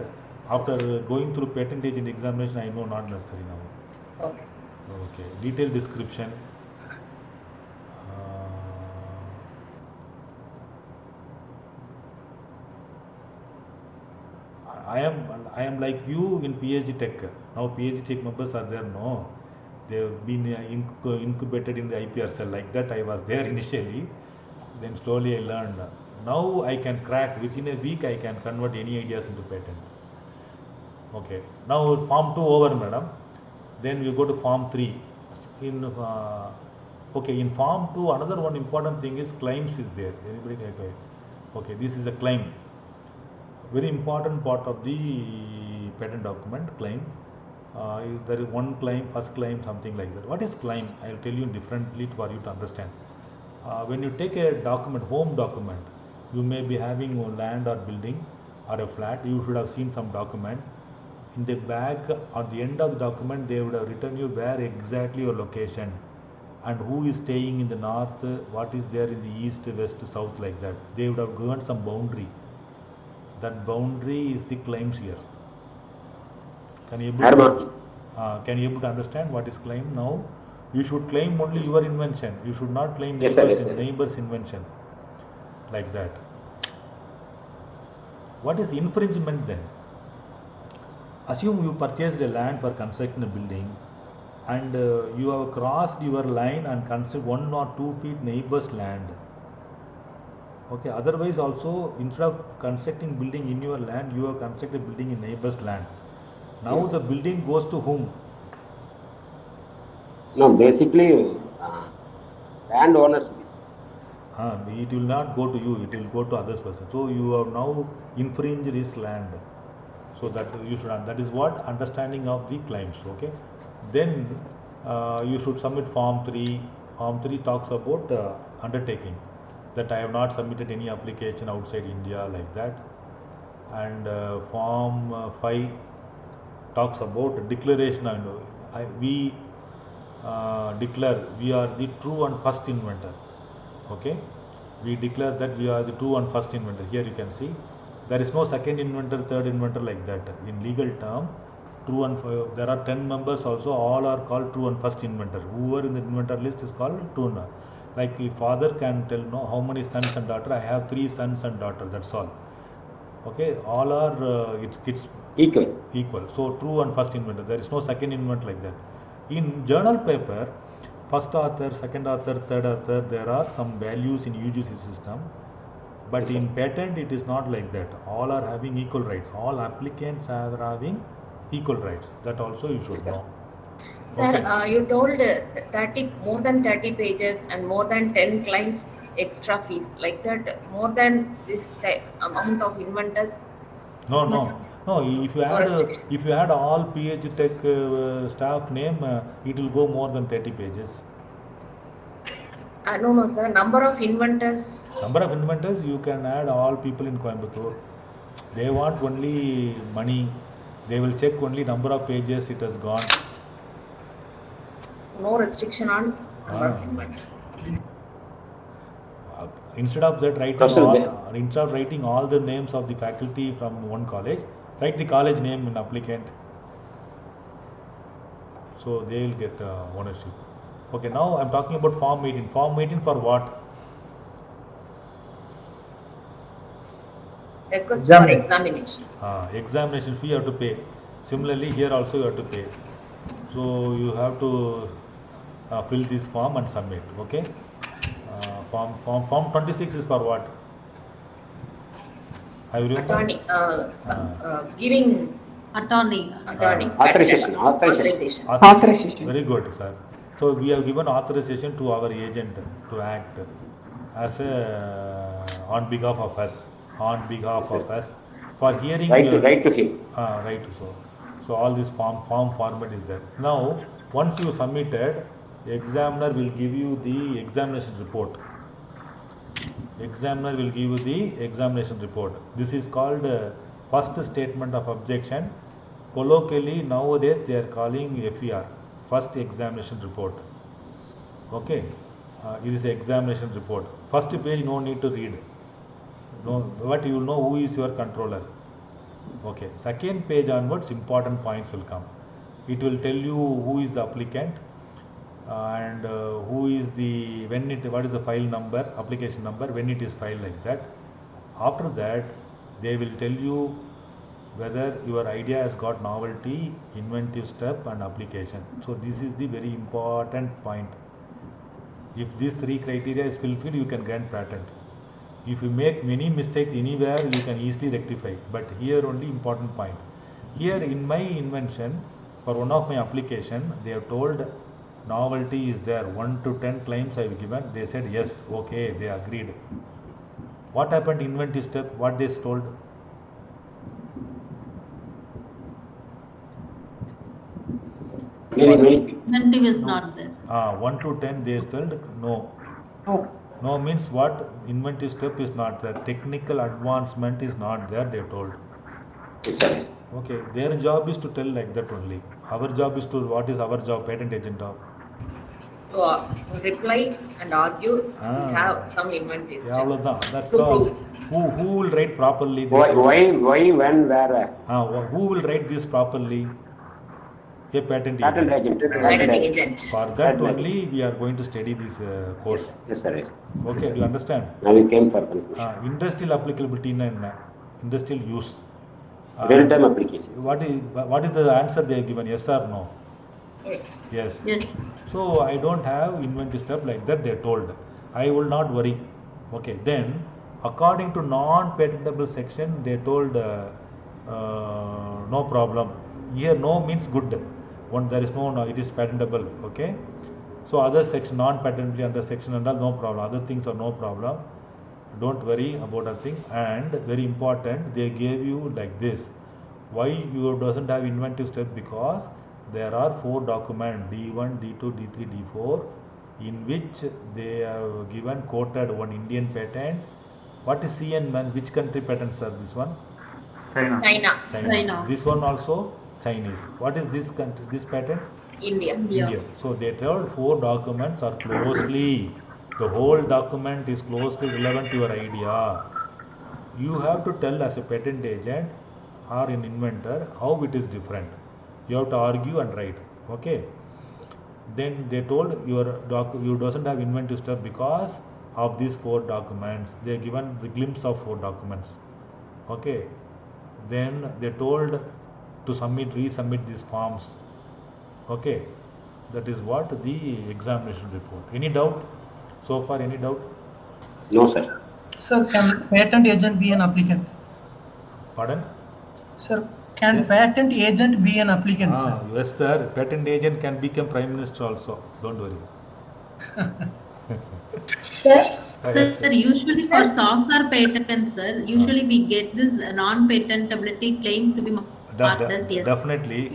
After going through patent agent examination, I know not necessary now. Okay. Okay. Detailed description. I am like you in PhD Tech. Now PhD Tech members are there. No, they have been incubated in the IPR cell. Like that, I was there initially. Then slowly I learned. Now I can crack within a week. I can convert any ideas into patent. Okay. Now form 2 over, madam. Then we go to form 3. In form 2, another one important thing is claims is there. Anybody? Okay. This is a claim. Very important part of the patent document, claim. There is one claim, first claim, something like that. What is claim? I will tell you differently for you to understand. When you take a document, home document, you may be having a land or building or a flat. You should have seen some document. In the back, at the end of the document, they would have written you where exactly your location and who is staying in the north, what is there in the east, west, south, like that. They would have given some boundary. That boundary is the claims here. Can you able to understand what is claim now? You should claim only your invention. You should not claim neighbor's invention. Like that. What is infringement then? Assume you purchased a land for constructing a building and you have crossed your line and construct 1 or 2 feet neighbor's land. Okay, otherwise also instead of constructing building in your land, you have constructed building in neighbor's land. Now the building goes to whom? No, basically land owners. It will not go to you, it will go to others person. So you have now infringed his land. So that you should, that is what understanding of the claims. Okay, then you should submit form 3. Form 3 talks about undertaking, that I have not submitted any application outside India, like that. And form 5 talks about declaration, and we declare we are the true and first inventor. Okay, we declare that we are the true and first inventor. Here you can see there is no second inventor, third inventor, like that. In legal term, true and there are 10 members also, all are called true and first inventor. Whoever in the inventor list is called true and. Like the father can tell, no, how many sons and daughter? I have 3 sons and daughter. That's all. Okay, all are it's equal. So true and first inventor. There is no second inventor, like that. In journal paper, first author, second author, third author, there are some values in UGC system. But in patent, it is not like that. All are having equal rights. All applicants are having equal rights. That also you should know. Sir, okay. You told more than 30 pages and more than 10 clients extra fees, like that. More than this amount of inventors. No. If you add all PhD Tech staff name, it will go more than 30 pages. No, sir. Number of inventors. Number of inventors, you can add all people in Coimbatore. They want only money. They will check only number of pages it has gone. No restriction on number of inventors. Instead of that, writing all the names of the faculty from one college, write the college name in applicant. So they will get ownership. Okay, now I am talking about form 18. Form 18 for what? Request for examination. Examination fee you have to pay. Similarly, here also you have to pay. So you have to fill this form and submit. Okay. Form 26 is for what? I will Attorney, giving attorney. Authorization. Very good, sir. So we have given authorization to our agent to act as on behalf of us. For hearing. Right to him. Right. So all this form format is there. Now, once you submitted, examiner will give you the examination report. This is called first statement of objection. Colloquially, nowadays they are calling FER, first examination report. Okay, it is examination report. First page no need to read. No, but you will know who is your controller. Okay, second page onwards important points will come. It will tell you who is the applicant and who is the what is the file number, application number, when it is filed, like that. After that, they will tell you whether your idea has got novelty, inventive step and application. So this is the very important point. If these three criteria is fulfilled, you can grant patent. If you make many mistakes anywhere, you can easily rectify. But here only important point. Here in my invention, for one of my application, they have told novelty is there. 1 to 10 claims I have given. They said yes, okay, they agreed. What happened inventive step? What they told? Inventive is not there. 1 to 10 they told no. No means what? Inventive step is not there. Technical advancement is not there, they told. Okay, their job is to tell like that only. Our job is to, what is our job, patent agent job? To reply and argue, we have some inventive step. That's all. Who will write properly? Why, when, where? Who will write this properly? A patent agent. For that only we are going to study this course. Yes, sir. Okay, do you understand? Now we came for conclusion. Industrial applicability and industrial use. Real-time application. What is the answer they have given? Yes or no? Yes. So I don't have inventive step like that, they told. I will not worry. Okay, then according to non-patentable section, they told no problem. Here no means good. There is no, it is patentable. Okay. So other section, non-patently under section and all, no problem. Other things are no problem. Don't worry about a thing. And very important, they gave you like this. Why you doesn't have inventive step? Because there are 4 documents, D1, D2, D3, D4, in which they have given quoted one Indian patent. What is CN? Which country patents are this one? China. This one also Chinese. What is this country? This patent? India. So they told 4 documents are closely. The whole document is closely relevant to your idea. You have to tell as a patent agent or an inventor how it is different. You have to argue and write. Okay. Then they told you doesn't have inventive step because of these 4 documents. They are given the glimpse of 4 documents. Okay. Then they told to resubmit these forms. Okay. That is what the examination report. Any doubt? So far, any doubt? No, sir. Sir, can patent agent be an applicant? Pardon? Sir, can patent agent be an applicant, sir? Yes, sir. Patent agent can become Prime Minister also. Don't worry. Sir? Sir, usually for software patents, sir, usually we get this non-patentability claims to be marked as yes. Definitely.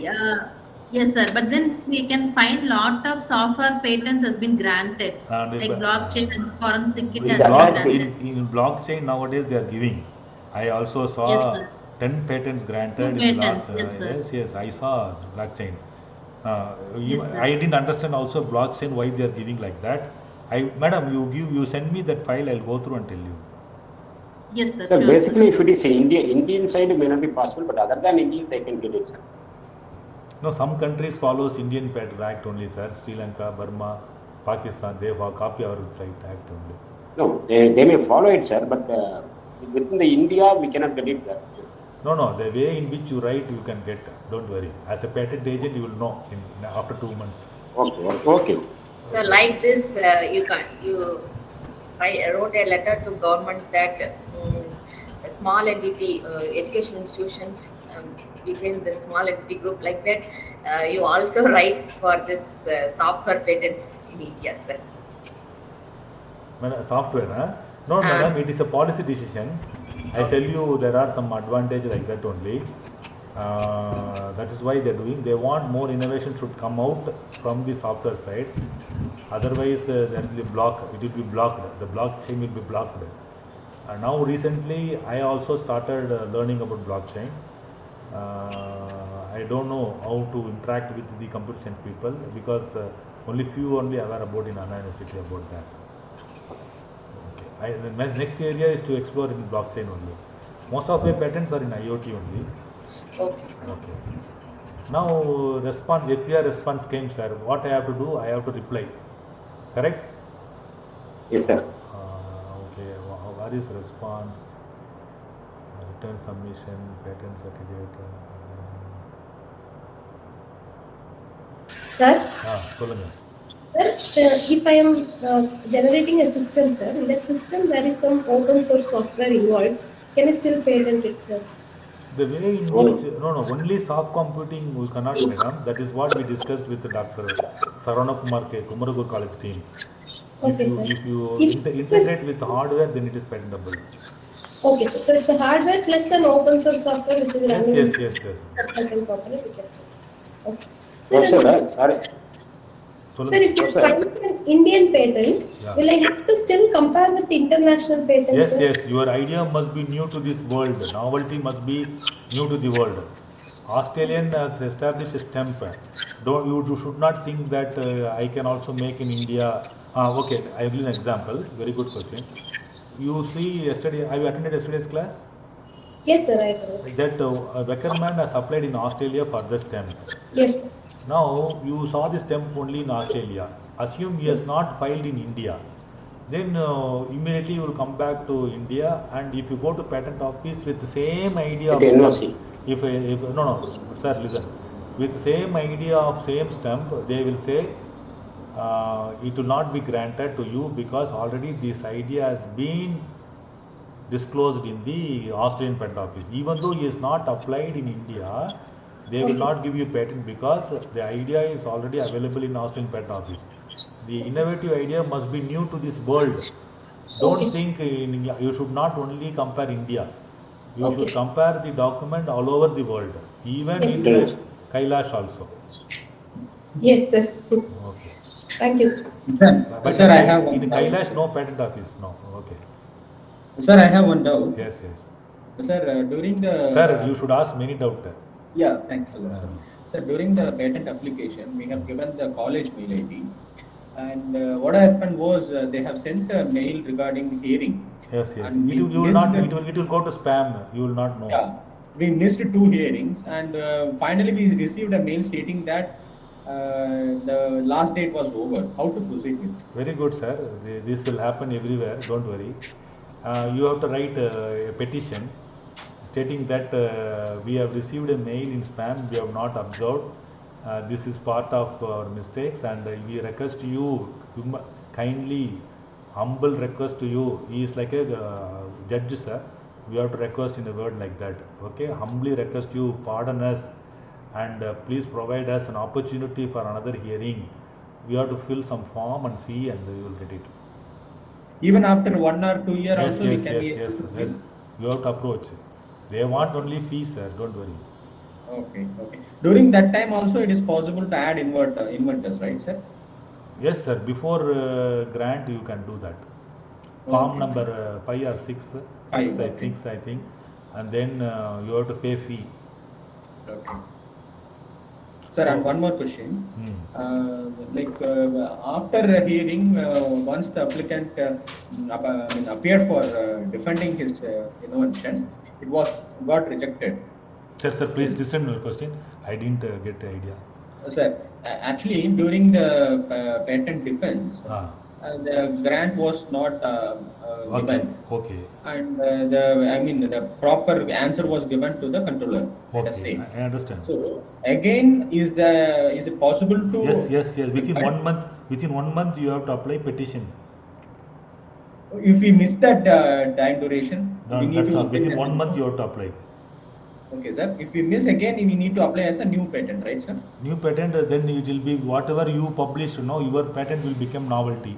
Yes, sir. But then we can find lot of software patents has been granted, like blockchain and forensic kit has been granted. In blockchain nowadays they are giving. I also saw 10 patents granted in the last. Yes, I saw blockchain. I didn't understand also blockchain why they are giving like that. Madam, you send me that file. I'll go through and tell you. Yes, sir. So basically, if it is Indian side, it may not be possible, but other than Indian, they can get it, sir. No, some countries follows Indian Patent Act only, sir. Sri Lanka, Burma, Pakistan, they have copy our site act only. No, they may follow it, sir, but Within the India, we cannot get it there. No, the way in which you write, you can get. Don't worry. As a patent agent, you will know after 2 months. Okay. So like this, you wrote a letter to government that a small entity, education institutions became the small entity group like that. You also write for this software patents in India, sir. Software, huh? No, madam, it is a policy decision. I tell you, there are some advantage like that only. That is why they're doing. They want more innovation should come out from the software side. Otherwise, there will be blocked. It will be blocked. The blockchain will be blocked. Now, recently, I also started learning about blockchain. I don't know how to interact with the computer science people because only few aware about in Anna University about that. Okay. The next area is to explore in blockchain only. Most of my patents are in IoT only. Okay. Now response, FPR response came, sir. What I have to do? I have to reply. Correct? Yes, sir. Okay. What is response? Return submission, patent certificate. Sir? Sir, if I am generating a system, sir, in that system there is some open source software involved, can I still patent it, sir? The way in which, only soft computing we cannot, madam. That is what we discussed with Dr. Sarana Kumar K. Kumaragur College team. Okay, if you integrate with hardware, then it is patentable. Okay, sir. So it's a hardware plus an open source software which is running yes. Okay. Sir, if you find an Indian patent, will I have to still compare with international patents? Yes. Your idea must be new to this world. Novelty must be new to the world. Australian has established a stamp. You should not think that I can also make in India. Okay, I will give an example. Very good question. You see, yesterday, have you attended yesterday's class? Yes, sir, I have. That Weckerman has applied in Australia for the stamp. Yes, sir. Now, you saw the stamp only in Australia. Assume he has not filed in India. Then immediately you will come back to India, and if you go to patent office with the same idea of NOC. Sir, listen. With the same idea of same stamp, they will say it will not be granted to you because already this idea has been disclosed in the Australian patent office. Even though he is not applied in India, they will not give you patent because the idea is already available in Australian patent office. The innovative idea must be new to this world. Don't think in India. You should not only compare India. You should compare the document all over the world, even in Kailash also. Yes, sir. Okay. Thank you, sir. But sir, I have in Kailash no patent office. No. Okay. Sir, I have one doubt. Yes. Sir, during the... Sir, you should ask many doubts. Yeah, thanks a lot, sir. Sir, during the patent application, we have given the college mail ID. And what happened was they have sent a mail regarding hearing. Yes. And it will go to spam. You will not know. Yeah. We missed 2 hearings, and finally we received a mail stating that the last date was over. How to proceed with? Very good, sir. This will happen everywhere. Don't worry. You have to write a petition stating that we have received a mail in spam. We have not observed. This is part of our mistakes, and we request you kindly, humble request to you. He is like a judge, sir. We have to request in a word like that. Okay, humbly request you, pardon us, and please provide us an opportunity for another hearing. We have to fill some form and fee, and we will get it. Even after 1 or 2 years, yes, also yes, we can yes, yes. You have to approach. They want only fees, sir. Don't worry. Okay. During that time also it is possible to add inventors, right, sir? Yes, sir. Before grant, you can do that. Form number 5 or 6, I think, and then you have to pay fee. Okay. Sir, and one more question. After hearing, once the applicant appeared for defending his invention, it got rejected. Sir, please listen to your question. I didn't get the idea. Sir, actually, during the patent defense, the grant was not given. Okay. And the proper answer was given to the controller. Let us say. I understand. So again, is it possible to? Yes. Within 1 month, you have to apply petition. If we miss that time duration, we need to within 1 month you have to apply. Okay, sir. If we miss again, we need to apply as a new patent, right, sir? New patent, then it will be whatever you published. Your patent will become novelty.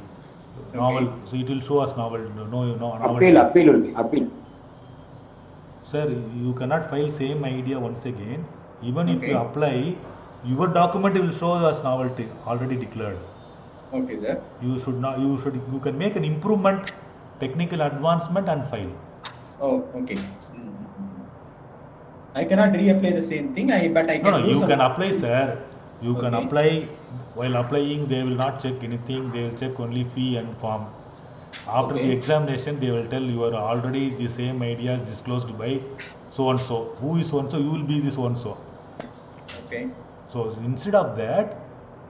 Novel, so it will show us novel. Novelty. Appeal. Sir, you cannot file same idea once again. Even if you apply, your document will show as novelty already declared. Okay, sir. You can make an improvement, technical advancement and file. Oh, okay. I cannot reapply the same thing. But I can. No, you can apply, sir. You can apply. While applying, they will not check anything. They will check only fee and form. After the examination, they will tell you are already the same ideas disclosed by so and so. Who is so and so? You will be this so and so. Okay. So instead of that,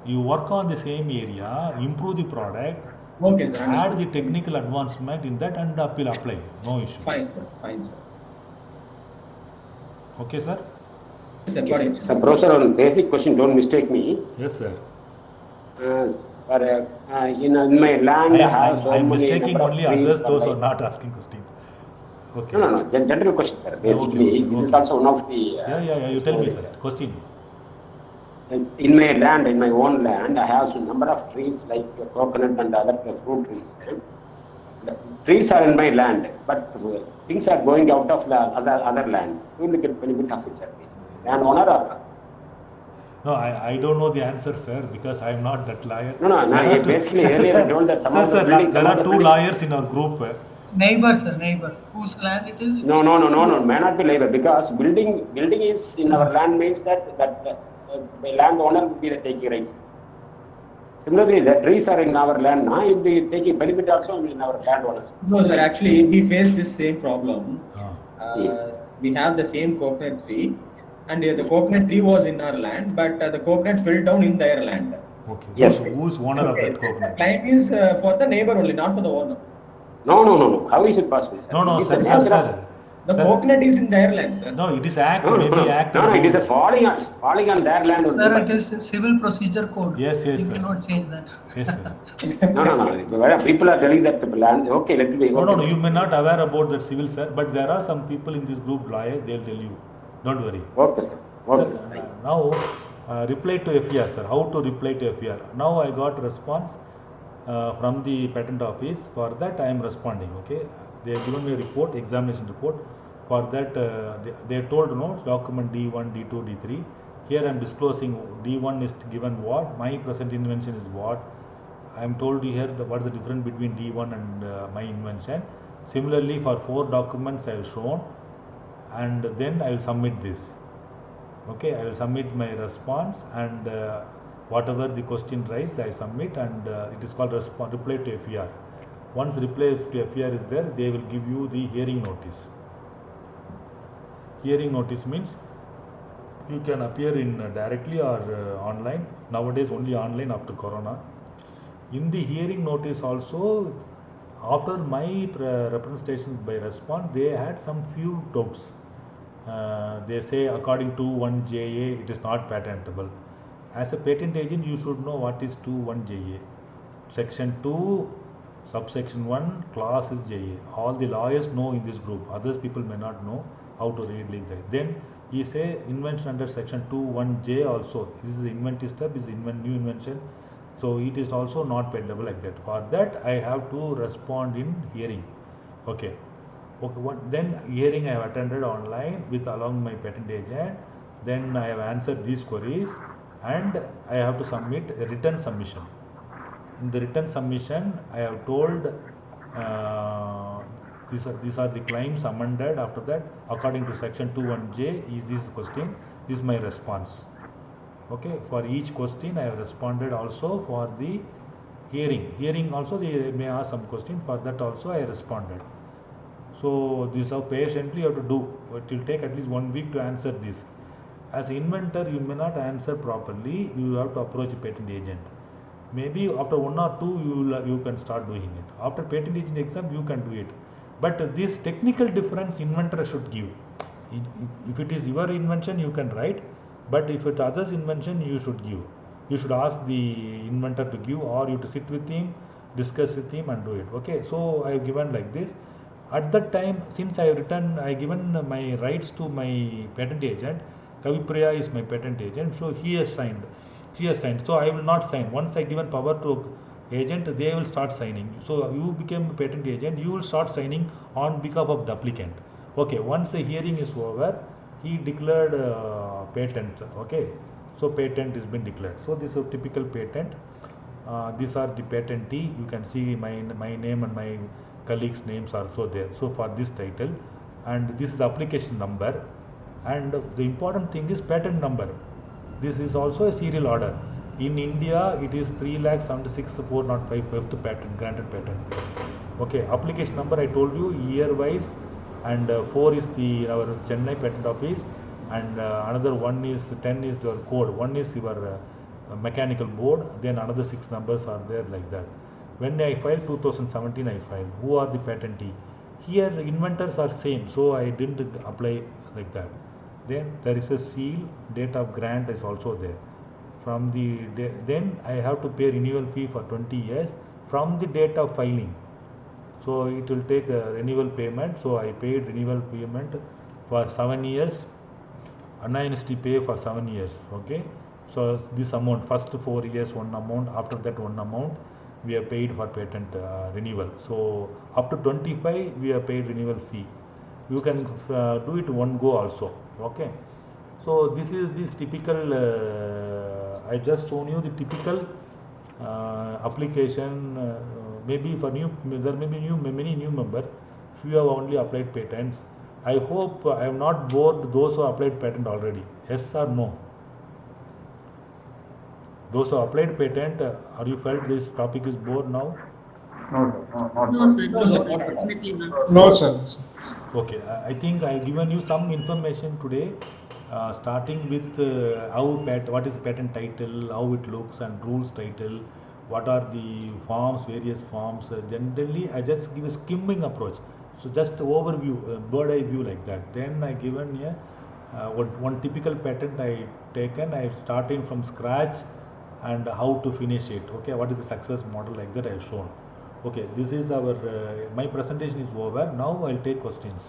you work on the same area, improve the product. Okay, sir. Add the technical advancement in that and apply. No issue. Fine, sir. Fine, sir. Okay, sir? Yes, sir. Professor, on basic question, don't mistake me. Yes, sir. In my land, I have so I'm many mistaking number of only trees others, for those my- who are not asking question. Okay. No. General question, sir. Basically, this is also one of the. Yeah. You tell me, sir. Question. In my land, in my own land, I have some number of trees like coconut and other fruit trees. The trees are in my land, but things are going out of the other land. You will get benefit of it, sir. And owner or No, I don't know the answer, sir, because I am not that lawyer. No. Basically, earlier I told that some of the buildings. There are two lawyers in our group. Neighbor, sir, neighbor. Whose land it is? No. May not be labor because building is in our land means that the landowner will be the taking rights. Similarly, the trees are in our land now. It will be taking benefit also in our landowners. No, sir. Actually, he faced this same problem. We have the same coconut tree, and the coconut tree was in our land, but the coconut fell down in their land. Okay. Yes. Who's owner of that coconut? Claim is for the neighbor only, not for the owner. No. How is it possible, sir? No, It is sir. a nature of- The coconut is in their land, sir. No, it is act. No, Maybe act. No, it is a falling on their land. Sir, it is civil procedure code. Yes, You sir. cannot change that. Yes, sir. No. People are telling that the land. Okay, let it be. No. You may not aware about that civil, sir, but there are some people in this group, lawyers. They'll tell you. Don't worry. Okay, sir. Okay, Sir, now reply to FER, sir. How to reply to FER? Now I got response from the patent office. For that I am responding. Okay, they have given me a report, examination report. For that they told document D1, D2, D3. Here I am disclosing D1 is given what, my present invention is what. I am told here what is the difference between D1 and my invention. Similarly, for 4 documents I have shown, and then I will submit this. Okay, I will submit my response, and whatever the question raised I submit, and it is called reply to FER. Once reply to FER is there, they will give you the hearing notice. Hearing notice means you can appear in directly or online. Nowadays only online after Corona. In the hearing notice also, after my representation by response, they had some few doubts. They say according to 1JA it is not patentable. As a patent agent, you should know what is 2(1)JA. Section 2, subsection 1, clause is JA. All the lawyers know in this group. Others people may not know how to read like that. Then he say invention under section 2(1)J also. This is the inventive step, is new invention. So it is also not patentable like that. For that I have to respond in hearing. Okay. Then hearing I have attended online with along my patent agent. Then I have answered these queries, and I have to submit a written submission. In the written submission, I have told these are the claims amended. After that, according to section 2(1)J, is this question? This is my response. Okay, for each question I have responded. Also for the hearing also they may ask some question. For that also I responded. So this is how patiently you have to do. It will take at least 1 week to answer this. As inventor, you may not answer properly. You have to approach a patent agent. Maybe after 1 or 2 you can start doing it. After patent agent exam you can do it. But this technical difference inventor should give. If it is your invention you can write, but if it's others invention you should give. You should ask the inventor to give, or you to sit with him, discuss with him and do it. Okay, so I have given like this. At that time, since I given my rights to my patent agent. Kavipriya is my patent agent, so he has signed. She has signed. So I will not sign. Once I given power to agent, they will start signing. So you became a patent agent, you will start signing on behalf of the applicant. Okay, once the hearing is over, he declared patent. Okay, so patent has been declared. So this is a typical patent. These are the patentee. You can see my name and my colleagues' names are also there. So for this title, and this is the application number, and the important thing is patent number. This is also a serial order. In India, it is 3,76,405 fifth patent, granted patent. Okay, application number I told you year wise, and 4 is our Chennai patent office, and another 1 is 10 is your code. 1 is your mechanical board. Then another 6 numbers are there like that. When I filed 2017, I filed. Who are the patentee? Here inventors are same, so I didn't apply like that. Then there is a seal, date of grant is also there. From the then I have to pay renewal fee for 20 years from the date of filing. So it will take a renewal payment. So I paid renewal payment for 7 years. Anna University pay for 7 years. Okay. So this amount, first 4 years one amount, after that one amount we have paid for patent renewal. So up to 25 we have paid renewal fee. You can do it one go also. Okay. So this is this typical. I just shown you the typical application. Maybe for new, there may be many new members. Few have only applied patents. I hope I have not bored those who applied patent already. Yes or no? Those who applied patent, are you felt this topic is bored now? No, sir. No, sir. Definitely not. No, sir. Okay, I think I given you some information today, starting with what is patent title, how it looks, and rules title, what are the forms, various forms. Generally, I just give a skimming approach. So just overview, bird eye view like that. Then I given here one typical patent I taken. I starting from scratch and how to finish it. Okay, what is the success model like that I have shown. Okay, this is our my presentation is over. Now I'll take questions.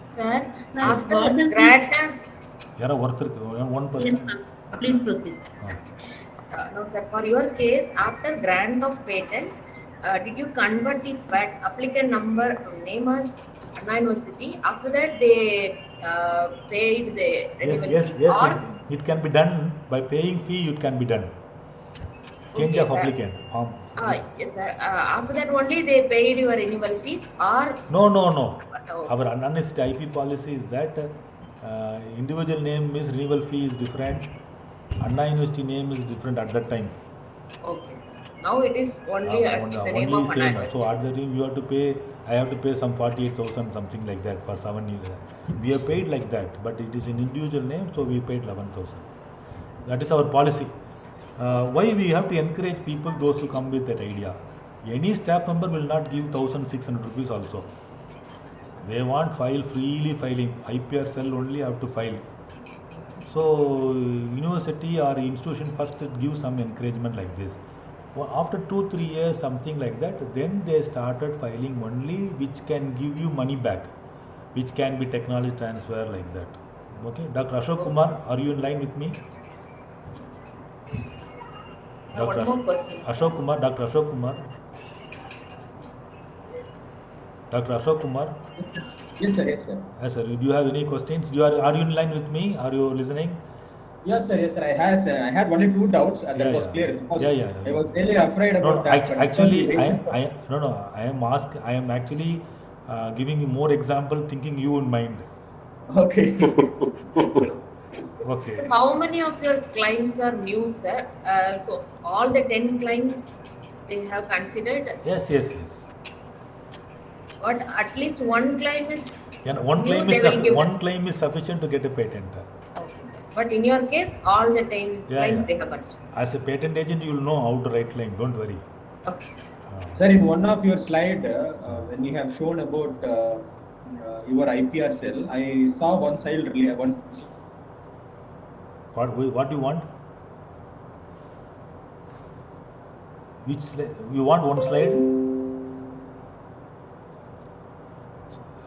Sir, After after this, grant, one person. yes, ma'am. Please proceed. no, sir. For your case, after grant of patent, did you convert the applicant number name as Anna University? After that, they paid the renewal fees, or it can be done by paying fee. It can be done. Change okay, of sir. applicant. Yes, sir. After that only they paid your renewal fees, or No. Oh. Our unannounced IP policy is that individual name is renewal fee is different. Anna University name is different at that time. Okay, sir. Now it is only in the name of Anna same. University. So at the time you have to pay. I have to pay some 48,000 something like that for 7 years. We have paid like that, but it is in individual name, so we paid 11,000. That is our policy. Why we have to encourage people, those who come with that idea. Any staff member will not give 1,600 rupees also. They want freely filing. IPR cell only have to file. So university or institution first give some encouragement like this. Well, after 2-3 years, something like that, then they started filing only which can give you money back, which can be technology transfer like that. Okay, Dr. Ashok Kumar, are you in line with me? One more question. Ashok Kumar, Dr. Ashok Kumar. Dr. Ashok Kumar. Yes, sir. Yes, sir. Yes, sir. Do you have any questions? Are you in line with me? Are you listening? Yes, sir. Yes, sir. I had only 2 doubts. That was clear. I was really afraid about that. Actually, I am actually giving you more example, thinking you in mind. Okay. Okay. So how many of your clients are new, sir? So all the 10 clients they have considered? Yes. But at least one claim is one claim is sufficient to get a patent. Okay, sir. But in your case, all the time claims they have considered. As a patent agent, you will know how to write claim. Don't worry. Okay. Sir, in one of your slide, when you have shown about your IPR cell, I saw one slide really. What do you want? Which slide? You want one slide?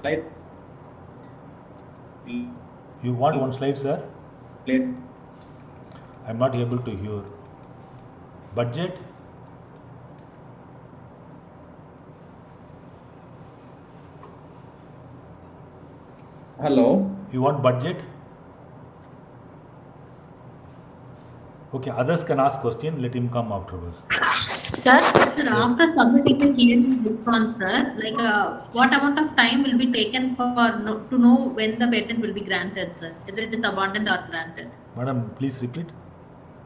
Slide. You want one slide, sir? Slide. I'm not able to hear. Budget? Hello. You want budget? Okay, others can ask question. Let him come afterwards. Sir, after submitting the hearing response, sir, like what amount of time will be taken for to know when the patent will be granted, sir, whether it is abandoned or granted? Madam, please repeat.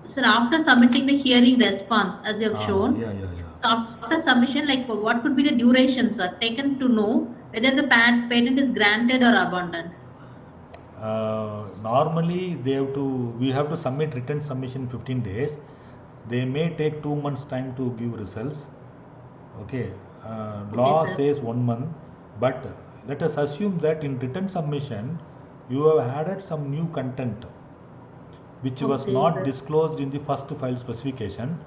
Sir, after submitting the hearing response, as you have shown, yeah. after submission, like what could be the duration, sir, taken to know whether the patent is granted or abandoned? Normally, we have to submit written submission 15 days. They may take 2 months time to give results. Okay. Law says 1 month, but let us assume that in written submission, you have added some new content which was not disclosed in the first file specification.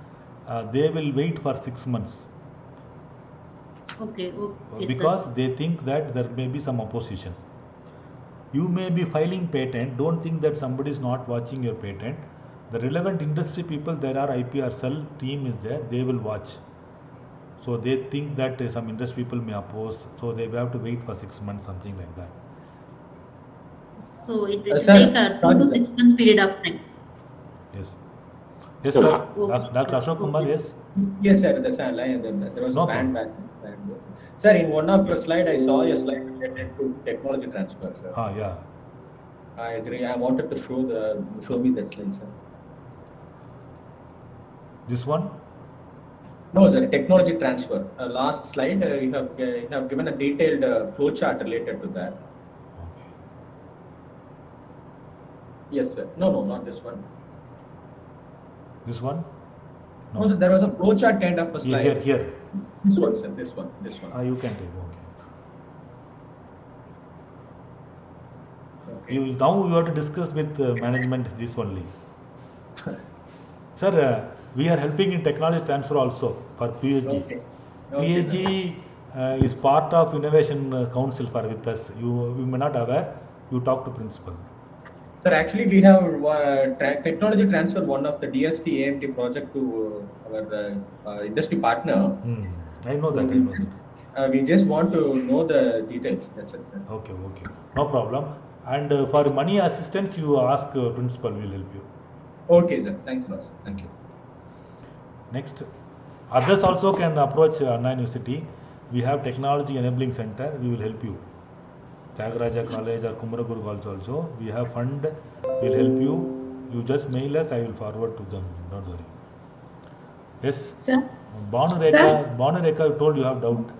They will wait for 6 months. Okay, because they think that there may be some opposition. You may be filing patent, don't think that somebody is not watching your patent. The relevant industry people, there are IPR cell team is there, they will watch. So they think that some industry people may oppose, so they have to wait for 6 months, something like that. So it will take a 2 to 6 months period of time. Yes. Yes, sir. Dr. Ashok Kumar, yes? Yes, sir. There was a band back. Sir, in one of your slides, I saw a slide related to technology transfer, sir. Yeah. I wanted to show me that slide, sir. This one? No, sir. Technology transfer. Last slide, you have given a detailed flow chart related to that. Okay. Yes, sir. No, not this one. This one? No, sir. There was a flow chart kind of a slide. Here. This one, sir. This one. You can take. Okay. Now you have to discuss with management this only. Sir, we are helping in technology transfer also for PSG. Okay. PSG is part of Innovation Council with us. You may not aware. You talk to principal. Sir, actually we have technology transfer one of the DST AMT project to our industry partner. I know that. We just want to know the details. That's it, sir. Okay. No problem. And for money assistance, you ask principal will help you. Okay, sir. Thanks a lot, sir. Thank you. Next, others also can approach Anna University. We have Technology Enabling Center. We will help you. Tyagaraja College or Kumaraguru College also. We have fund. We will help you. You just mail us. I will forward to them. Don't worry. Yes. Sir. Banu Rekha, you told you have doubt.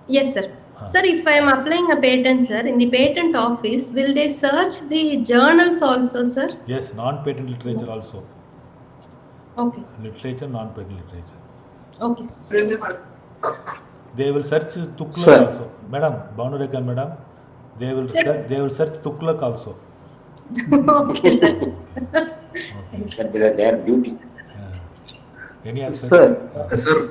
Yes, sir. Sir, if I am applying a patent, sir, in the patent office, will they search the journals also, sir? Yes, non-patent literature also. Okay. Literature, non-patent literature. Okay. They will search Tuklak also. Madam, Banu Rekha, madam, they will search Tuklak also. Okay, sir. That is their duty. Any other? Sir.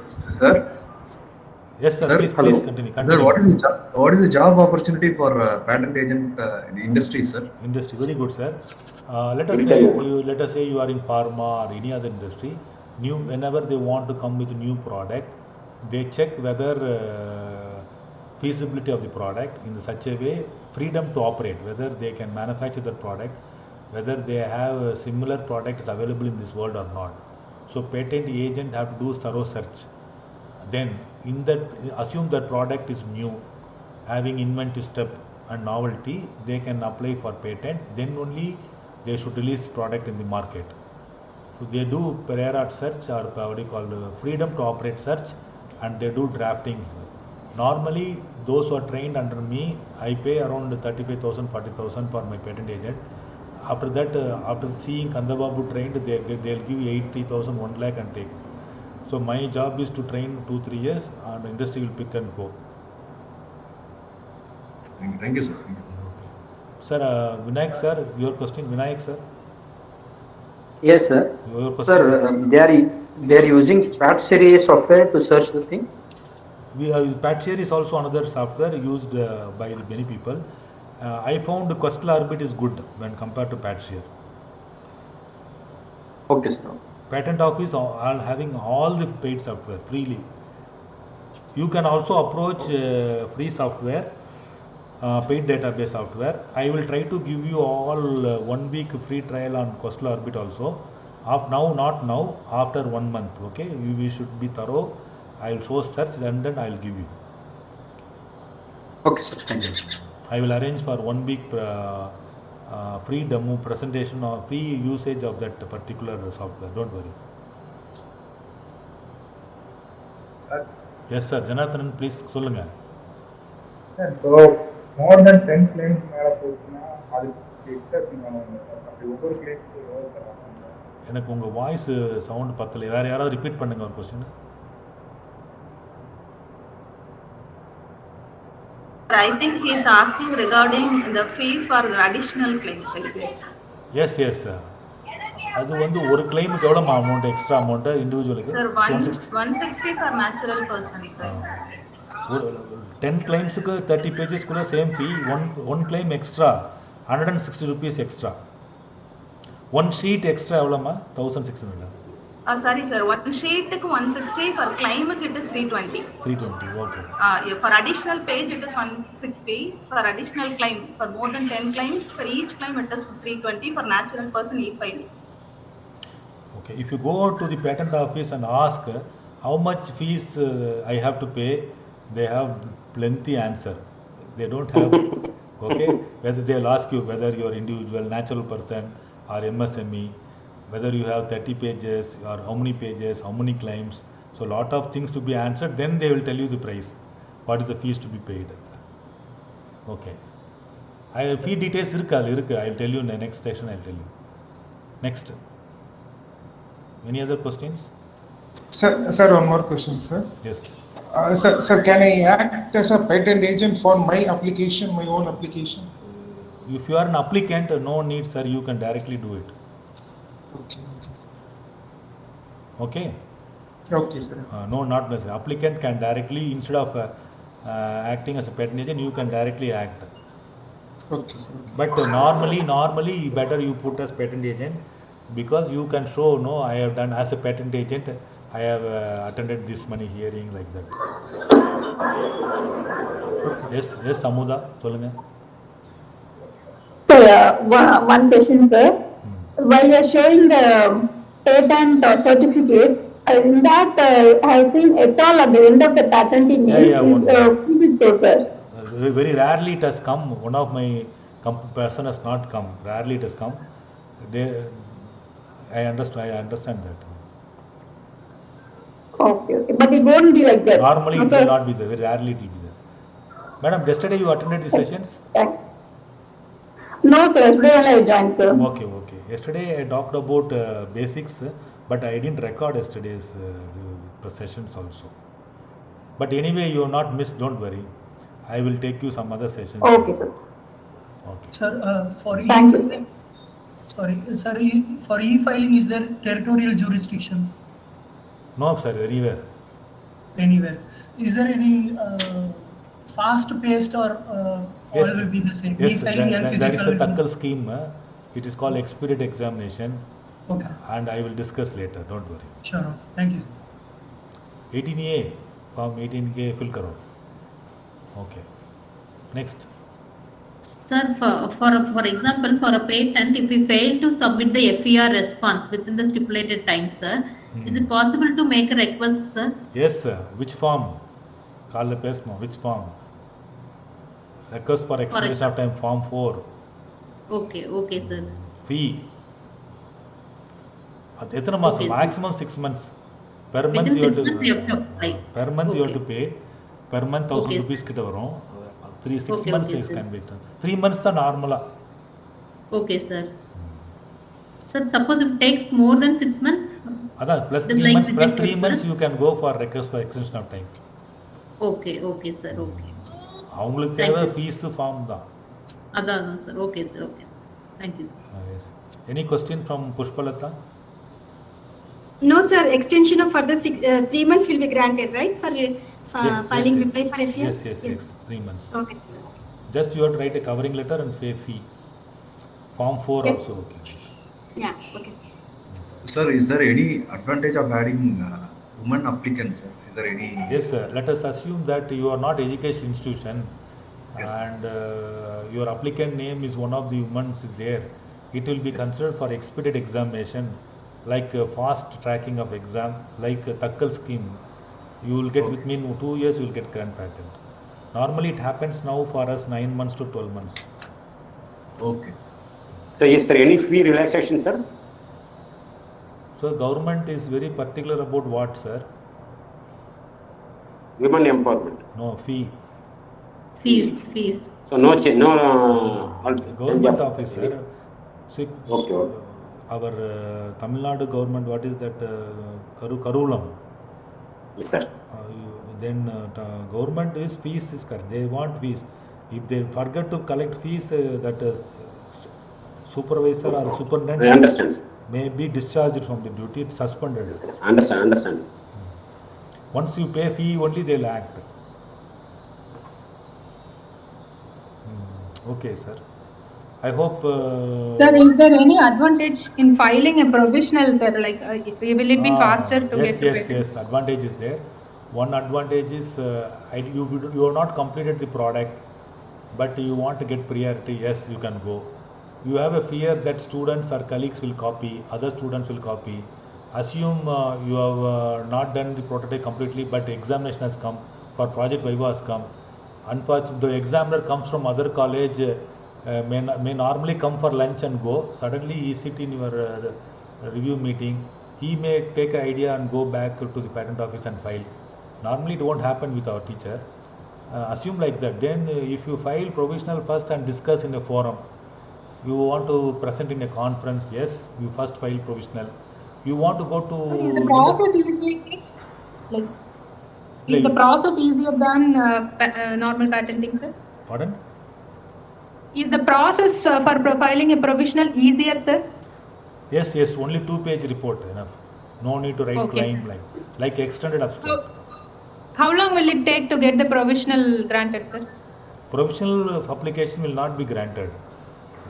Yes, sir. Please continue. Sir, what is the job opportunity for patent agent in industry, sir? Industry, very good, sir. Let us say you are in pharma or any other industry. Whenever they want to come with a new product, they check whether feasibility of the product in such a way, freedom to operate, whether they can manufacture the product, whether they have similar products available in this world or not. So patent agent have to do thorough search. Then in that, assume that product is new, having inventive step and novelty, they can apply for patent. Then only they should release product in the market. So they do prior search or what do you call freedom to operate search, and they do drafting. Normally, those who are trained under me, I pay around 35,000, 40,000 for my patent agent. After that, after seeing Kandababu trained, they'll give 80,000, 1 lakh and take. So my job is to train 2-3 years, and the industry will pick and go. Thank you, sir. Thank you, sir. Sir, Vinayak sir, your question, Vinayak sir. Yes, sir. Your question. Sir, they are using PAT series software to search this thing. PATShare is also another software used by many people. I found Questel Orbit is good when compared to PATShare. Okay, sir. Patent Office are having all the paid software freely. You can also approach free software, paid database software. I will try to give you all 1 week free trial on Questel Orbit also. Now, not now, after 1 month. Okay, we should be thorough. I will show search and then I will give you. Okay, sir. Thank you. I will arrange for 1 week free demo presentation or free usage of that particular software. Don't worry. Yes, sir. Janathan, please சொல்லுங்க. Sir, so more than 10 claims மேல போச்சுன்னா அதுக்கு extra அப்படி ஒவ்வொரு கிளைம்க்கு எவ்வளவு தராங்க? எனக்கு உங்க வாய்ஸ் சவுண்ட் பத்தல. வேற யாராவது ரிப்பீட் பண்ணுங்க ஒரு question. I think he is asking regarding the fee for additional claims. Yes, yes, sir. அது வந்து ஒரு கிளைமுக்கு எவ்வளவு அமௌண்ட் எக்ஸ்ட்ரா அமௌண்ட் இண்டிவிஜுவலுக்கு? Sir, 160 for natural person, sir. 10 claimsக்கு 30 pages குள்ள same fee, one claim extra 160 rupees extra. One sheet extra எவ்வளவுமா? 1600. Sorry, sir. One sheet 160, for claim it is 320. 320, okay. For additional page it is 160. For additional claim, for more than 10 claims, for each claim it is 320. For natural person e-filing. Okay, if you go to the patent office and ask how much fees I have to pay, they have plenty answer. They don't have, okay, whether they'll ask you whether you're individual, natural person or MSME, whether you have 30 pages or how many pages, how many claims. So a lot of things to be answered, then they will tell you the price, what is the fees to be paid. Okay. Fee details irukku. I'll tell you in the next session, I'll tell you. Next. Any other questions? Sir, one more question, sir. Yes. Sir, can I act as a patent agent for my application, my own application? If you are an applicant, no need, sir. You can directly do it. Okay, sir. Okay? Okay, sir. No, not necessary. Applicant can directly, instead of acting as a patent agent, you can directly act. Okay, sir. Okay. But normally, better you put as patent agent, because you can show, no, I have done as a patent agent, I have attended this many hearings like that. Okay. Yes, Samuda, solunga. Sir, one question, sir. While you are showing the patent certificate, in that I have seen et al at the end of the patenting name is so, sir. Very rarely it has come. One of my person has not come. Rarely it has come. I understand that. Okay. But it won't be like that. Normally it will not be there. Very rarely it will be there. Madam, yesterday you attended the sessions? No, sir. Today only I joined, sir. Okay. Yesterday I talked about basics, but I didn't record yesterday's sessions also. But anyway, you have not missed. Don't worry. I will take you some other sessions. Okay, sir. Okay. Sir, for Thank you, e-filing, for e-filing, is there territorial jurisdiction? No, sir. Anywhere. Anywhere. Is there any fast-paced or all will be the same? Yes, e-filing and physical. there is a Takkal scheme. It is called expedite examination. Okay. And I will discuss later. Don't worry. Sure. Thank you. 18A, form 18A fill karo. Okay. Next. Sir, for example, for a patent, if we fail to submit the FER response within the stipulated time, sir, is it possible to make a request, sir? Yes, sir. Which form? Which form? Request for extension of time, form 4. Okay, sir. Fee. Okay, maximum 6 months. Per month you have to apply. Per month you have to pay. Per month 1000 rupees kita varum. 6 months is can be done. 3 months the normal. Okay, sir. Sir, suppose if it takes more than 6 months, plus it is 3 months, plus rejected, 3 months sir? you can go for request for extension of time. Okay, okay, sir, okay. அவங்களுக்கு Thank தேவை you, sir. Fees form தான். அதான் sir. Okay sir, okay sir. Thank you, sir. Yes. Any question from Pushpalata? No, sir. Extension of further 3 months will be granted, right? For filing reply for FER? Yes. 3 months. Okay, sir. Just you have to write a covering letter and pay fee. Form 4 Yes. also okay. Yeah, okay, sir. Sir, is there any advantage of adding women applicants, sir? Is there any? Yes, sir. Let us assume that you are not education institution, yes, and your applicant name is one of the women is there. It will be considered for expedited examination, like fast tracking of exam, like Takkal scheme. You will get within 2 years, you will get grant patent. Normally it happens now for us 9 months to 12 months. Okay. So is there any fee relaxation, sir? So government is very particular about what, sir? Women empowerment. No, fee. Fees. So no change, no. Government officer. See, okay. Our Tamil Nadu government, what is that? Karulam. Yes, sir. Then government is fees is correct. They want fees. If they forget to collect fees, that supervisor or superintendent, I understand, sir, may be discharged from the duty, it's suspended. Understand. Once you pay fee, only they'll act. Okay, sir. I hope. Sir, is there any advantage in filing a provisional, sir? Like, will it be faster to get the patent? Yes. Advantage is there. One advantage is you have not completed the product, but you want to get priority. Yes, you can go. You have a fear that students or colleagues will copy, other students will copy. Assume you have not done the prototype completely, but examination has come, for project Viva has come. Unfortunately, the examiner comes from other college, may normally come for lunch and go. Suddenly he sit in your review meeting. He may take an idea and go back to the patent office and file. Normally it won't happen with our teacher. Assume like that. Then if you file provisional first and discuss in a forum, you want to present in a conference, yes, you first file provisional. You want to go to... Is the process easier? Is the process easier than normal patenting, sir? Pardon? Is the process for filing a provisional easier, sir? Yes, only 2-page report enough. No need to write claim like extended abstract. How long will it take to get the provisional granted, sir? Provisional application will not be granted.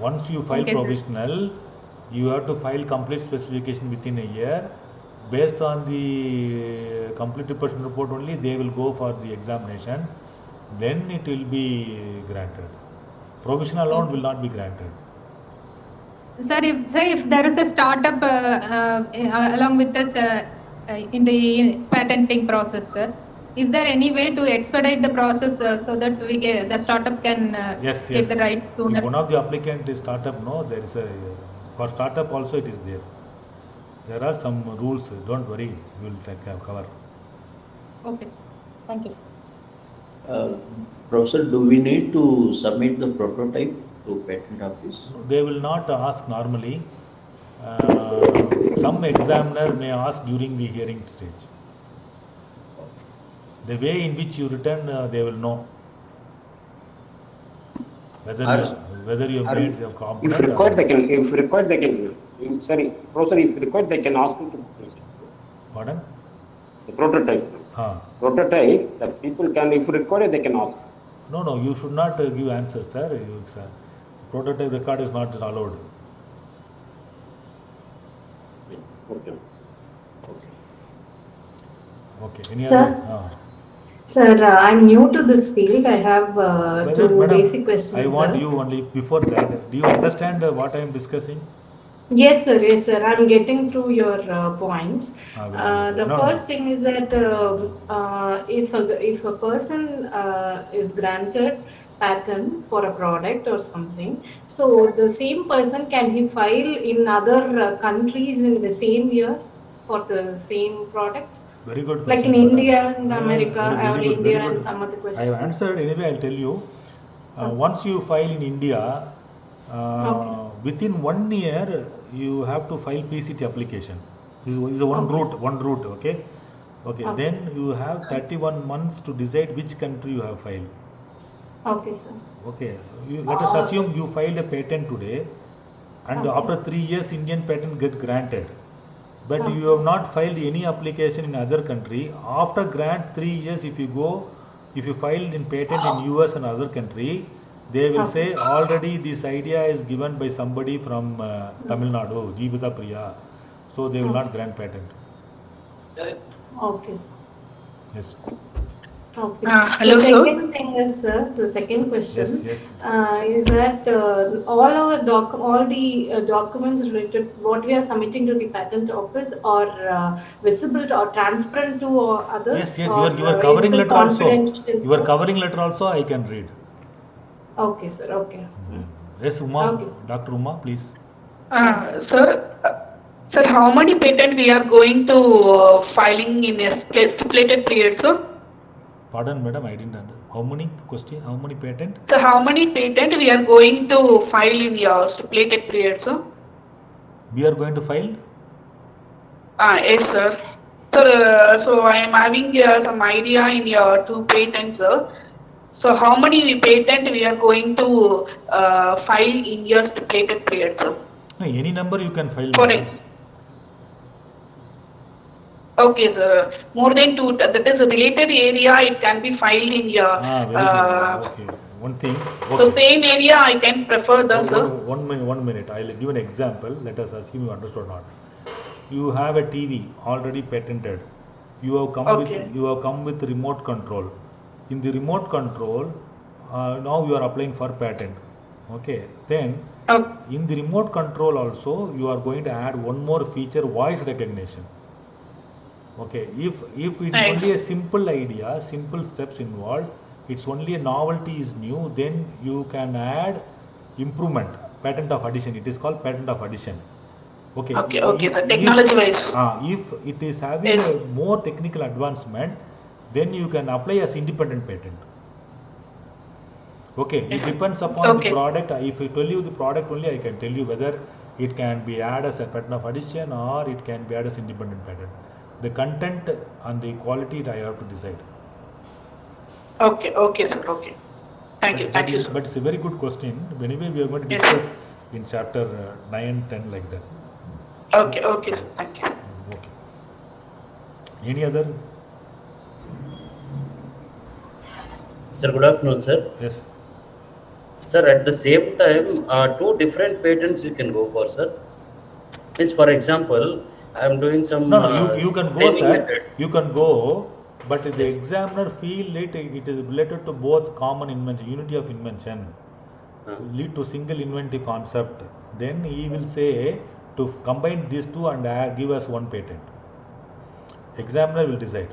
Once you file provisional, you have to file complete specification within a year. Based on the complete person report only, they will go for the examination. Then it will be granted. Provisional alone will not be granted. Sir, if there is a startup along with us in the patenting process, sir, is there any way to expedite the process so that the startup can get the right sooner? If one of the applicant is startup, no, there is a for startup also it is there. There are some rules. Don't worry, we will cover. Okay, sir. Thank you. Professor, do we need to submit the prototype to patent office? They will not ask normally. Some examiner may ask during the hearing stage. The way in which you return, they will know whether you have made the component. If required, they can. Sorry, Professor, if required, they can ask you to. Pardon? The prototype. Prototype that people can, if required, they can ask. No, you should not give answers, sir. Prototype record is not allowed. Okay. Any sir? Sir, I'm new to this field. I have two basic questions. I want you only before that. Do you understand what I am discussing? Yes, sir. I'm getting through your points. First thing is that if a person is granted patent for a product or something, so the same person, can he file in other countries in the same year for the same product? Very good question. Like in India and America, or India and some other questions. I have answered anyway. I'll tell you. Once you file in India, within 1 year you have to file PCT application. This is one route, okay? Okay, then you have 31 months to decide which country you have filed. Okay, sir. Okay, let us assume you filed a patent today, and after 3 years Indian patent get granted. But you have not filed any application in other country. After grant 3 years, if you filed in patent in US and other country, they will say already this idea is given by somebody from Tamil Nadu, Jeevita Priya. So they will not grant patent. Okay, sir. Yes. Okay. Hello, the sir. second thing is, sir, the second question Yes. is that all the documents related what we are submitting to the patent office are visible or transparent to others. Yes. Or, Your covering is it letter also. confidential, Your sir? covering letter also I can read. Okay, sir. Okay. Yes, Uma. Okay, sir. Dr. Uma, please. Sir, how many patent we are going to filing in a stipulated period, sir? Pardon, madam, I didn't understand. How many question? How many patent? So how many patent we are going to file in your stipulated period, sir? We are going to file? Yes, sir. Sir, so I am having some idea in your 2 patents, sir. So how many patent we are going to file in your stipulated period, sir? No, any number you can file. Okay, sir. More than 2, that is a related area, it can be filed in your... very good. Okay. One thing. Okay. So same area I can prefer them, sir. One minute. I'll give an example. Let us assume you understood or not. You have a TV already patented. You have come with remote control. In the remote control, now you are applying for patent. Okay. Then in the remote control also you are going to add one more feature, voice recognition. Okay, if it is only a simple idea, simple steps involved, it's only a novelty is new, then you can add improvement, patent of addition. It is called patent of addition. Okay. Okay, sir. Technology wise. If it is having a more technical advancement, then you can apply as independent patent. Okay, it depends upon the product. If I tell you the product only, I can tell you whether it can be added as a patent of addition or it can be added as independent patent. The content and the quality I have to decide. Okay, sir. Okay. Thank you, sir. But it's a very good question. Anyway, we are going to discuss in chapter 9, 10 like that. Okay, sir. Thank you. Okay. Any other? Sir, good afternoon, sir. Yes. Sir, at the same time, 2 different patents you can go for, sir. Means, for example, I am doing some... No, you can go, sir. Method. You can go, but the examiner feel it is related to both common invention, unity of invention, lead to single inventive concept. Then he will say to combine these 2 and give us 1 patent. Examiner will decide.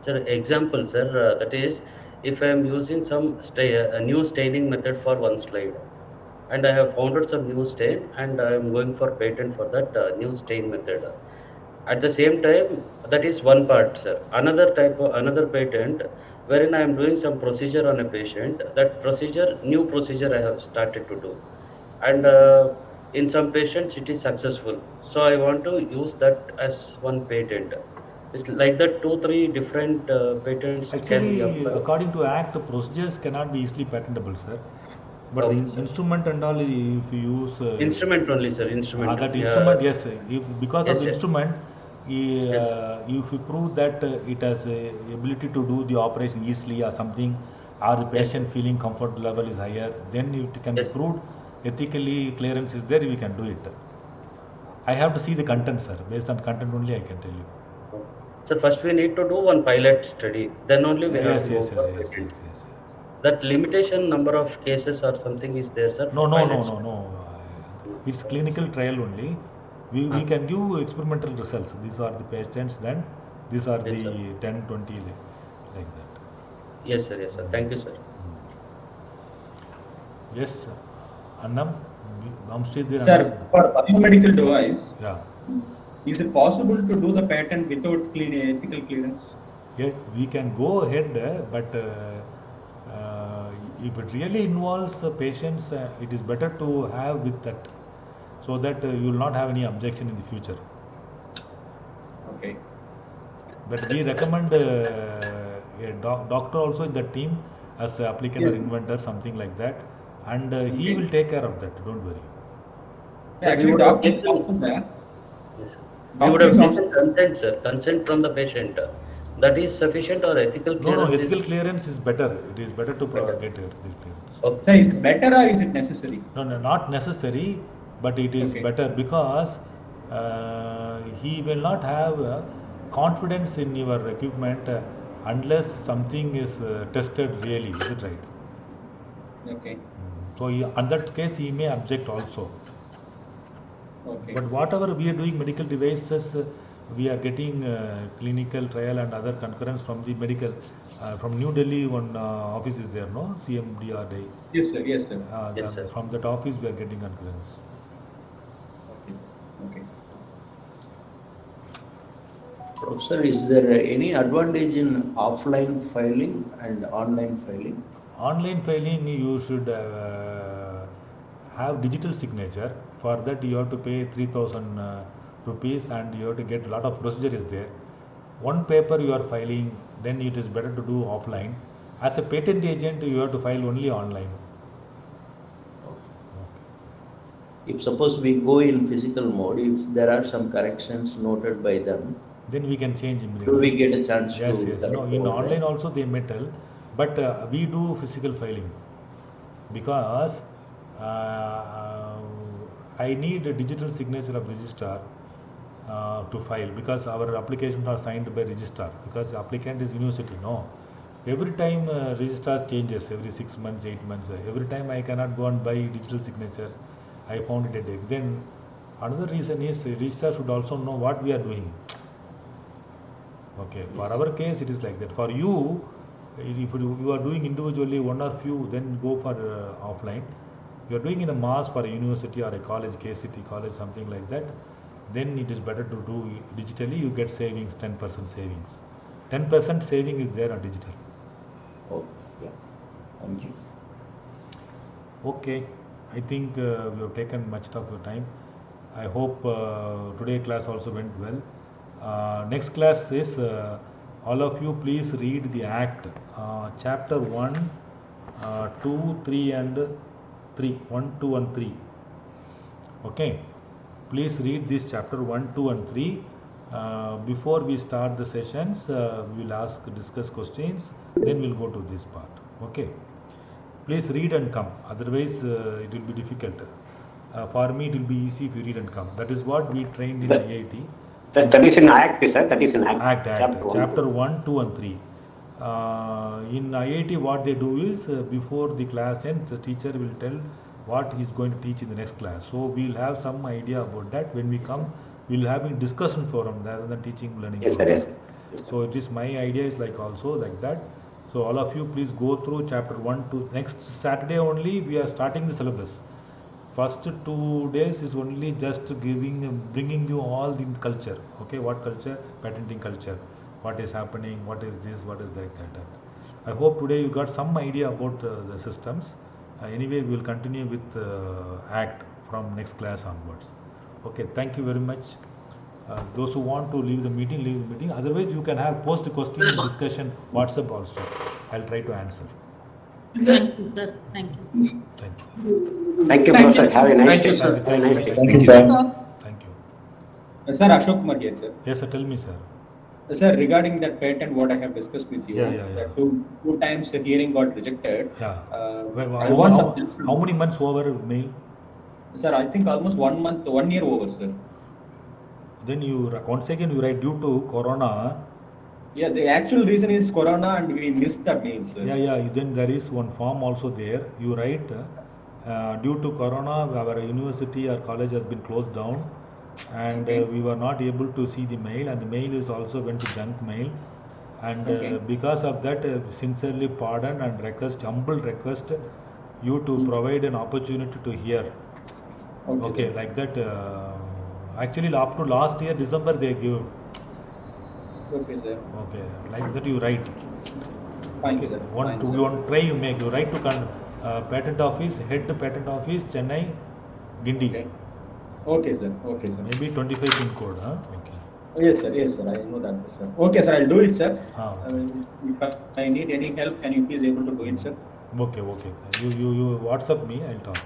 Sir, example, sir, that is, if I am using some a new staining method for one slide, and I have founded some new stain, and I am going for patent for that new stain method. At the same time, that is one part, sir. Another patent, wherein I am doing some procedure on a patient. That new procedure I have started to do, and in some patients it is successful. So I want to use that as one patent. It's like that 2-3 different patents can be Actually, applied. according to Act, procedures cannot be easily patentable, sir. But the instrument and all, if you use... instrument only, sir. Instrument. That instrument, yes. Because of the instrument, if you prove that it has a ability to do the operation easily or something, or the patient feeling comfort level is higher, then it can be proved ethically, clearance is there, we can do it. I have to see the content, sir. Based on content only, I can tell you. So first we need to do one pilot study. Then only we have to go for patent. That limitation number of cases or something is there, sir? No. It's clinical trial only. We can give experimental results. These are the patents, then these are the 10, 20, like that. Yes, sir. Thank you, sir. Yes, Annam? Sir, for biomedical device, yeah. Is it possible to do the patent without ethical clearance? Yeah, we can go ahead, but if it really involves patients, it is better to have with that, so that you will not have any objection in the future. Okay. But we recommend a doctor also in the team as an applicant or inventor, something like that, and he will take care of that. Don't worry. Sir, Actually, doctor is also there. Yes, sir. We would have taken consent, sir. Consent from the patient. That is sufficient, or ethical clearance? No, ethical clearance is better. It is better to get ethical clearance. Okay. Sir, is it better or is it necessary? No, not necessary, but it is better because he will not have confidence in your equipment unless something is tested really. Is it right? Okay. So in that case, he may object also. Okay. But whatever we are doing medical devices, we are getting clinical trial and other concurrence from the medical, from New Delhi. One office is there, no? CMDRD. Yes, sir. Yes, sir. Yes, sir. From that office, we are getting concurrence. Okay. Okay. Professor, is there any advantage in offline filing and online filing? Online filing, you should have digital signature. For that, you have to pay 3,000 rupees, and you have to get a lot of procedure is there. One paper you are filing, then it is better to do offline. As a patent agent, you have to file only online. If suppose we go in physical mode, if there are some corrections noted by them, then we can change immediately. Do we get a chance to Yes. No, in online also they may tell, but we do physical filing because I need a digital signature of registrar to file, because our applications are signed by registrar, because the applicant is university. No, every time registrar changes every 6 months, 8 months. Every time I cannot go and buy digital signature. I found it a day. Then another reason is registrar should also know what we are doing. Okay, for our case it is like that. For you, if you are doing individually one or few, then go for offline. You are doing in a mass for a university or a college, KCT college, something like that, then it is better to do digitally. You get savings, 10% savings. 10% saving is there on digital. Oh, yeah. Thank you. Okay, I think we have taken much of your time. I hope today's class also went well. Next class is all of you please read the Act, chapter 1, 2, 3 and 3, 1, 2 and 3. Okay, please read this chapter 1, 2 and 3. Before we start the sessions, we will discuss questions, then we will go to this part. Okay, please read and come, otherwise it will be difficult. For me it will be easy if you read and come. That is what we trained in IIT. That is in Act, sir. That is in Act. Chapter 1, 2 and 3. In IIT what they do is before the class ends, the teacher will tell what he is going to teach in the next class. So we will have some idea about that. When we come, we will have a discussion forum rather than teaching learning. Yes, sir. Yes. So it is my idea is like also like that. So all of you please go through chapter 1 to next Saturday only we are starting the syllabus. First 2 days is only just bringing you all the culture. Okay, what culture? Patenting culture. What is happening? What is this? What is that? I hope today you got some idea about the systems. Anyway, we will continue with Act from next class onwards. Okay, thank you very much. Those who want to leave the meeting, leave the meeting. Otherwise, you can have post question and discussion WhatsApp also. I'll try to answer. Thank you, sir. Thank you. Thank you. Thank you, Professor. Have a nice Thank day. you, sir. Have a nice day. Thank you, sir. Thank you. Sir, Ashok Kumar here, sir. Yes, sir. Tell me, sir. Sir, regarding that patent, what I have discussed with you, Yeah. Two times the hearing got rejected. Yeah. How many months over mail? Sir, I think almost 1 month, 1 year over, sir. Then you once again you write due to Corona. Yeah, the actual reason is Corona, and we missed the mail, sir. Yeah. Then there is one form also there. You write due to Corona, our university or college has been closed down, and we were not able to see the mail, and the mail is also went to junk mail, and because of that, sincerely pardon and humble request you to provide an opportunity to hear. Okay, like that. Actually, up to last year December they give. Okay, sir. Okay, like that you write. Fine, Okay. sir. One, Fine, to, sir. you want try, you make, you write to patent office, head to patent office, Chennai, Gindi. Okay, sir. Okay, sir. Maybe 25 pin code, huh? Okay. Yes, sir. Yes, sir. I know that, sir. Okay, sir. I'll do it, sir. Okay. If I need any help, can you please able to do it, sir? Okay. You WhatsApp me, I'll talk.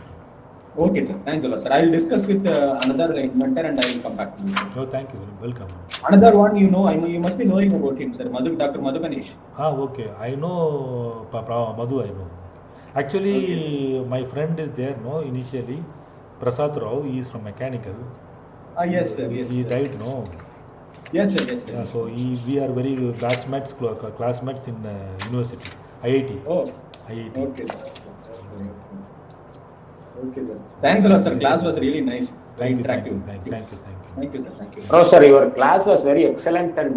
Okay, sir. Thanks a lot, sir. I'll discuss with another inventor and I will come back to you, sir. Oh, thank you. Welcome. Another one, I know you must be knowing about him, sir. Dr. Madhu Ganesh. Okay. I know Madhu, I know. Actually, okay, my friend is there, no, initially. Prasad Rao, he is from mechanical. Yes, sir. Yes, he sir. died, no? Yes, sir. Yes, sir. Yeah, so we are very classmates in university, IIT. Oh, IIT. Okay, sir. Okay, sir. Thanks a lot, sir. Class was really nice. Very interactive. Thank you. Thank you, sir. Thank you. Professor, your class was very excellent and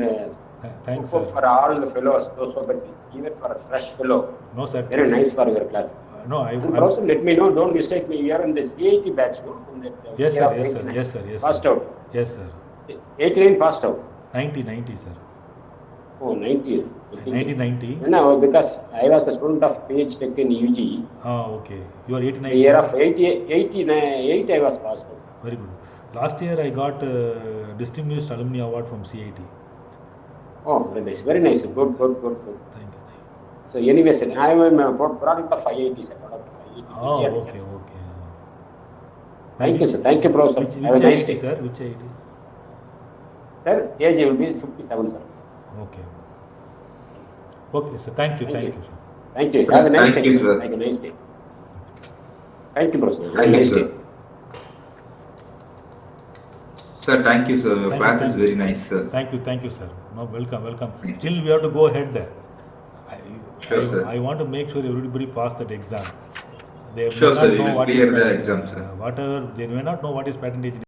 thanks, for all the fellows, those who are even for a fresh fellow. No, sir. Very nice for your class. No, Professor, let me know. Don't mistake me. You are in the CIT batch, no? Yes, sir. Yes, sir. Passed out. Yes, sir. 89 passed out. 90, sir. Oh, 90. 1990. No, because I was a student of PH Tech in UG. Okay. You are 89. The year of 88, I was passed out. Very good. Last year I got Distinguished Alumni Award from CIT. Oh, very nice. Very nice. Good. Thank you. So anyway, sir, I am a product of IIT, sir. Oh, okay. Thank you, sir. Thank you, Professor. Which Have a nice IIT, day. sir? Which IIT? Sir, age will be 57, sir. Okay. Okay, sir. Thank you, sir. Thank you. Have a nice day. Thank you, sir. Have a nice day. Thank you, Professor. Have a Thank you, nice sir. day. Sir, thank you, sir. Class is very nice, sir. Thank you, sir. No, welcome. Still, we have to go ahead there. Sure, sir. I want to make sure everybody pass that exam. They Sure, may sir. not You know will what is clear the patent, exam, sir. whatever, they may not know what is patent engineering.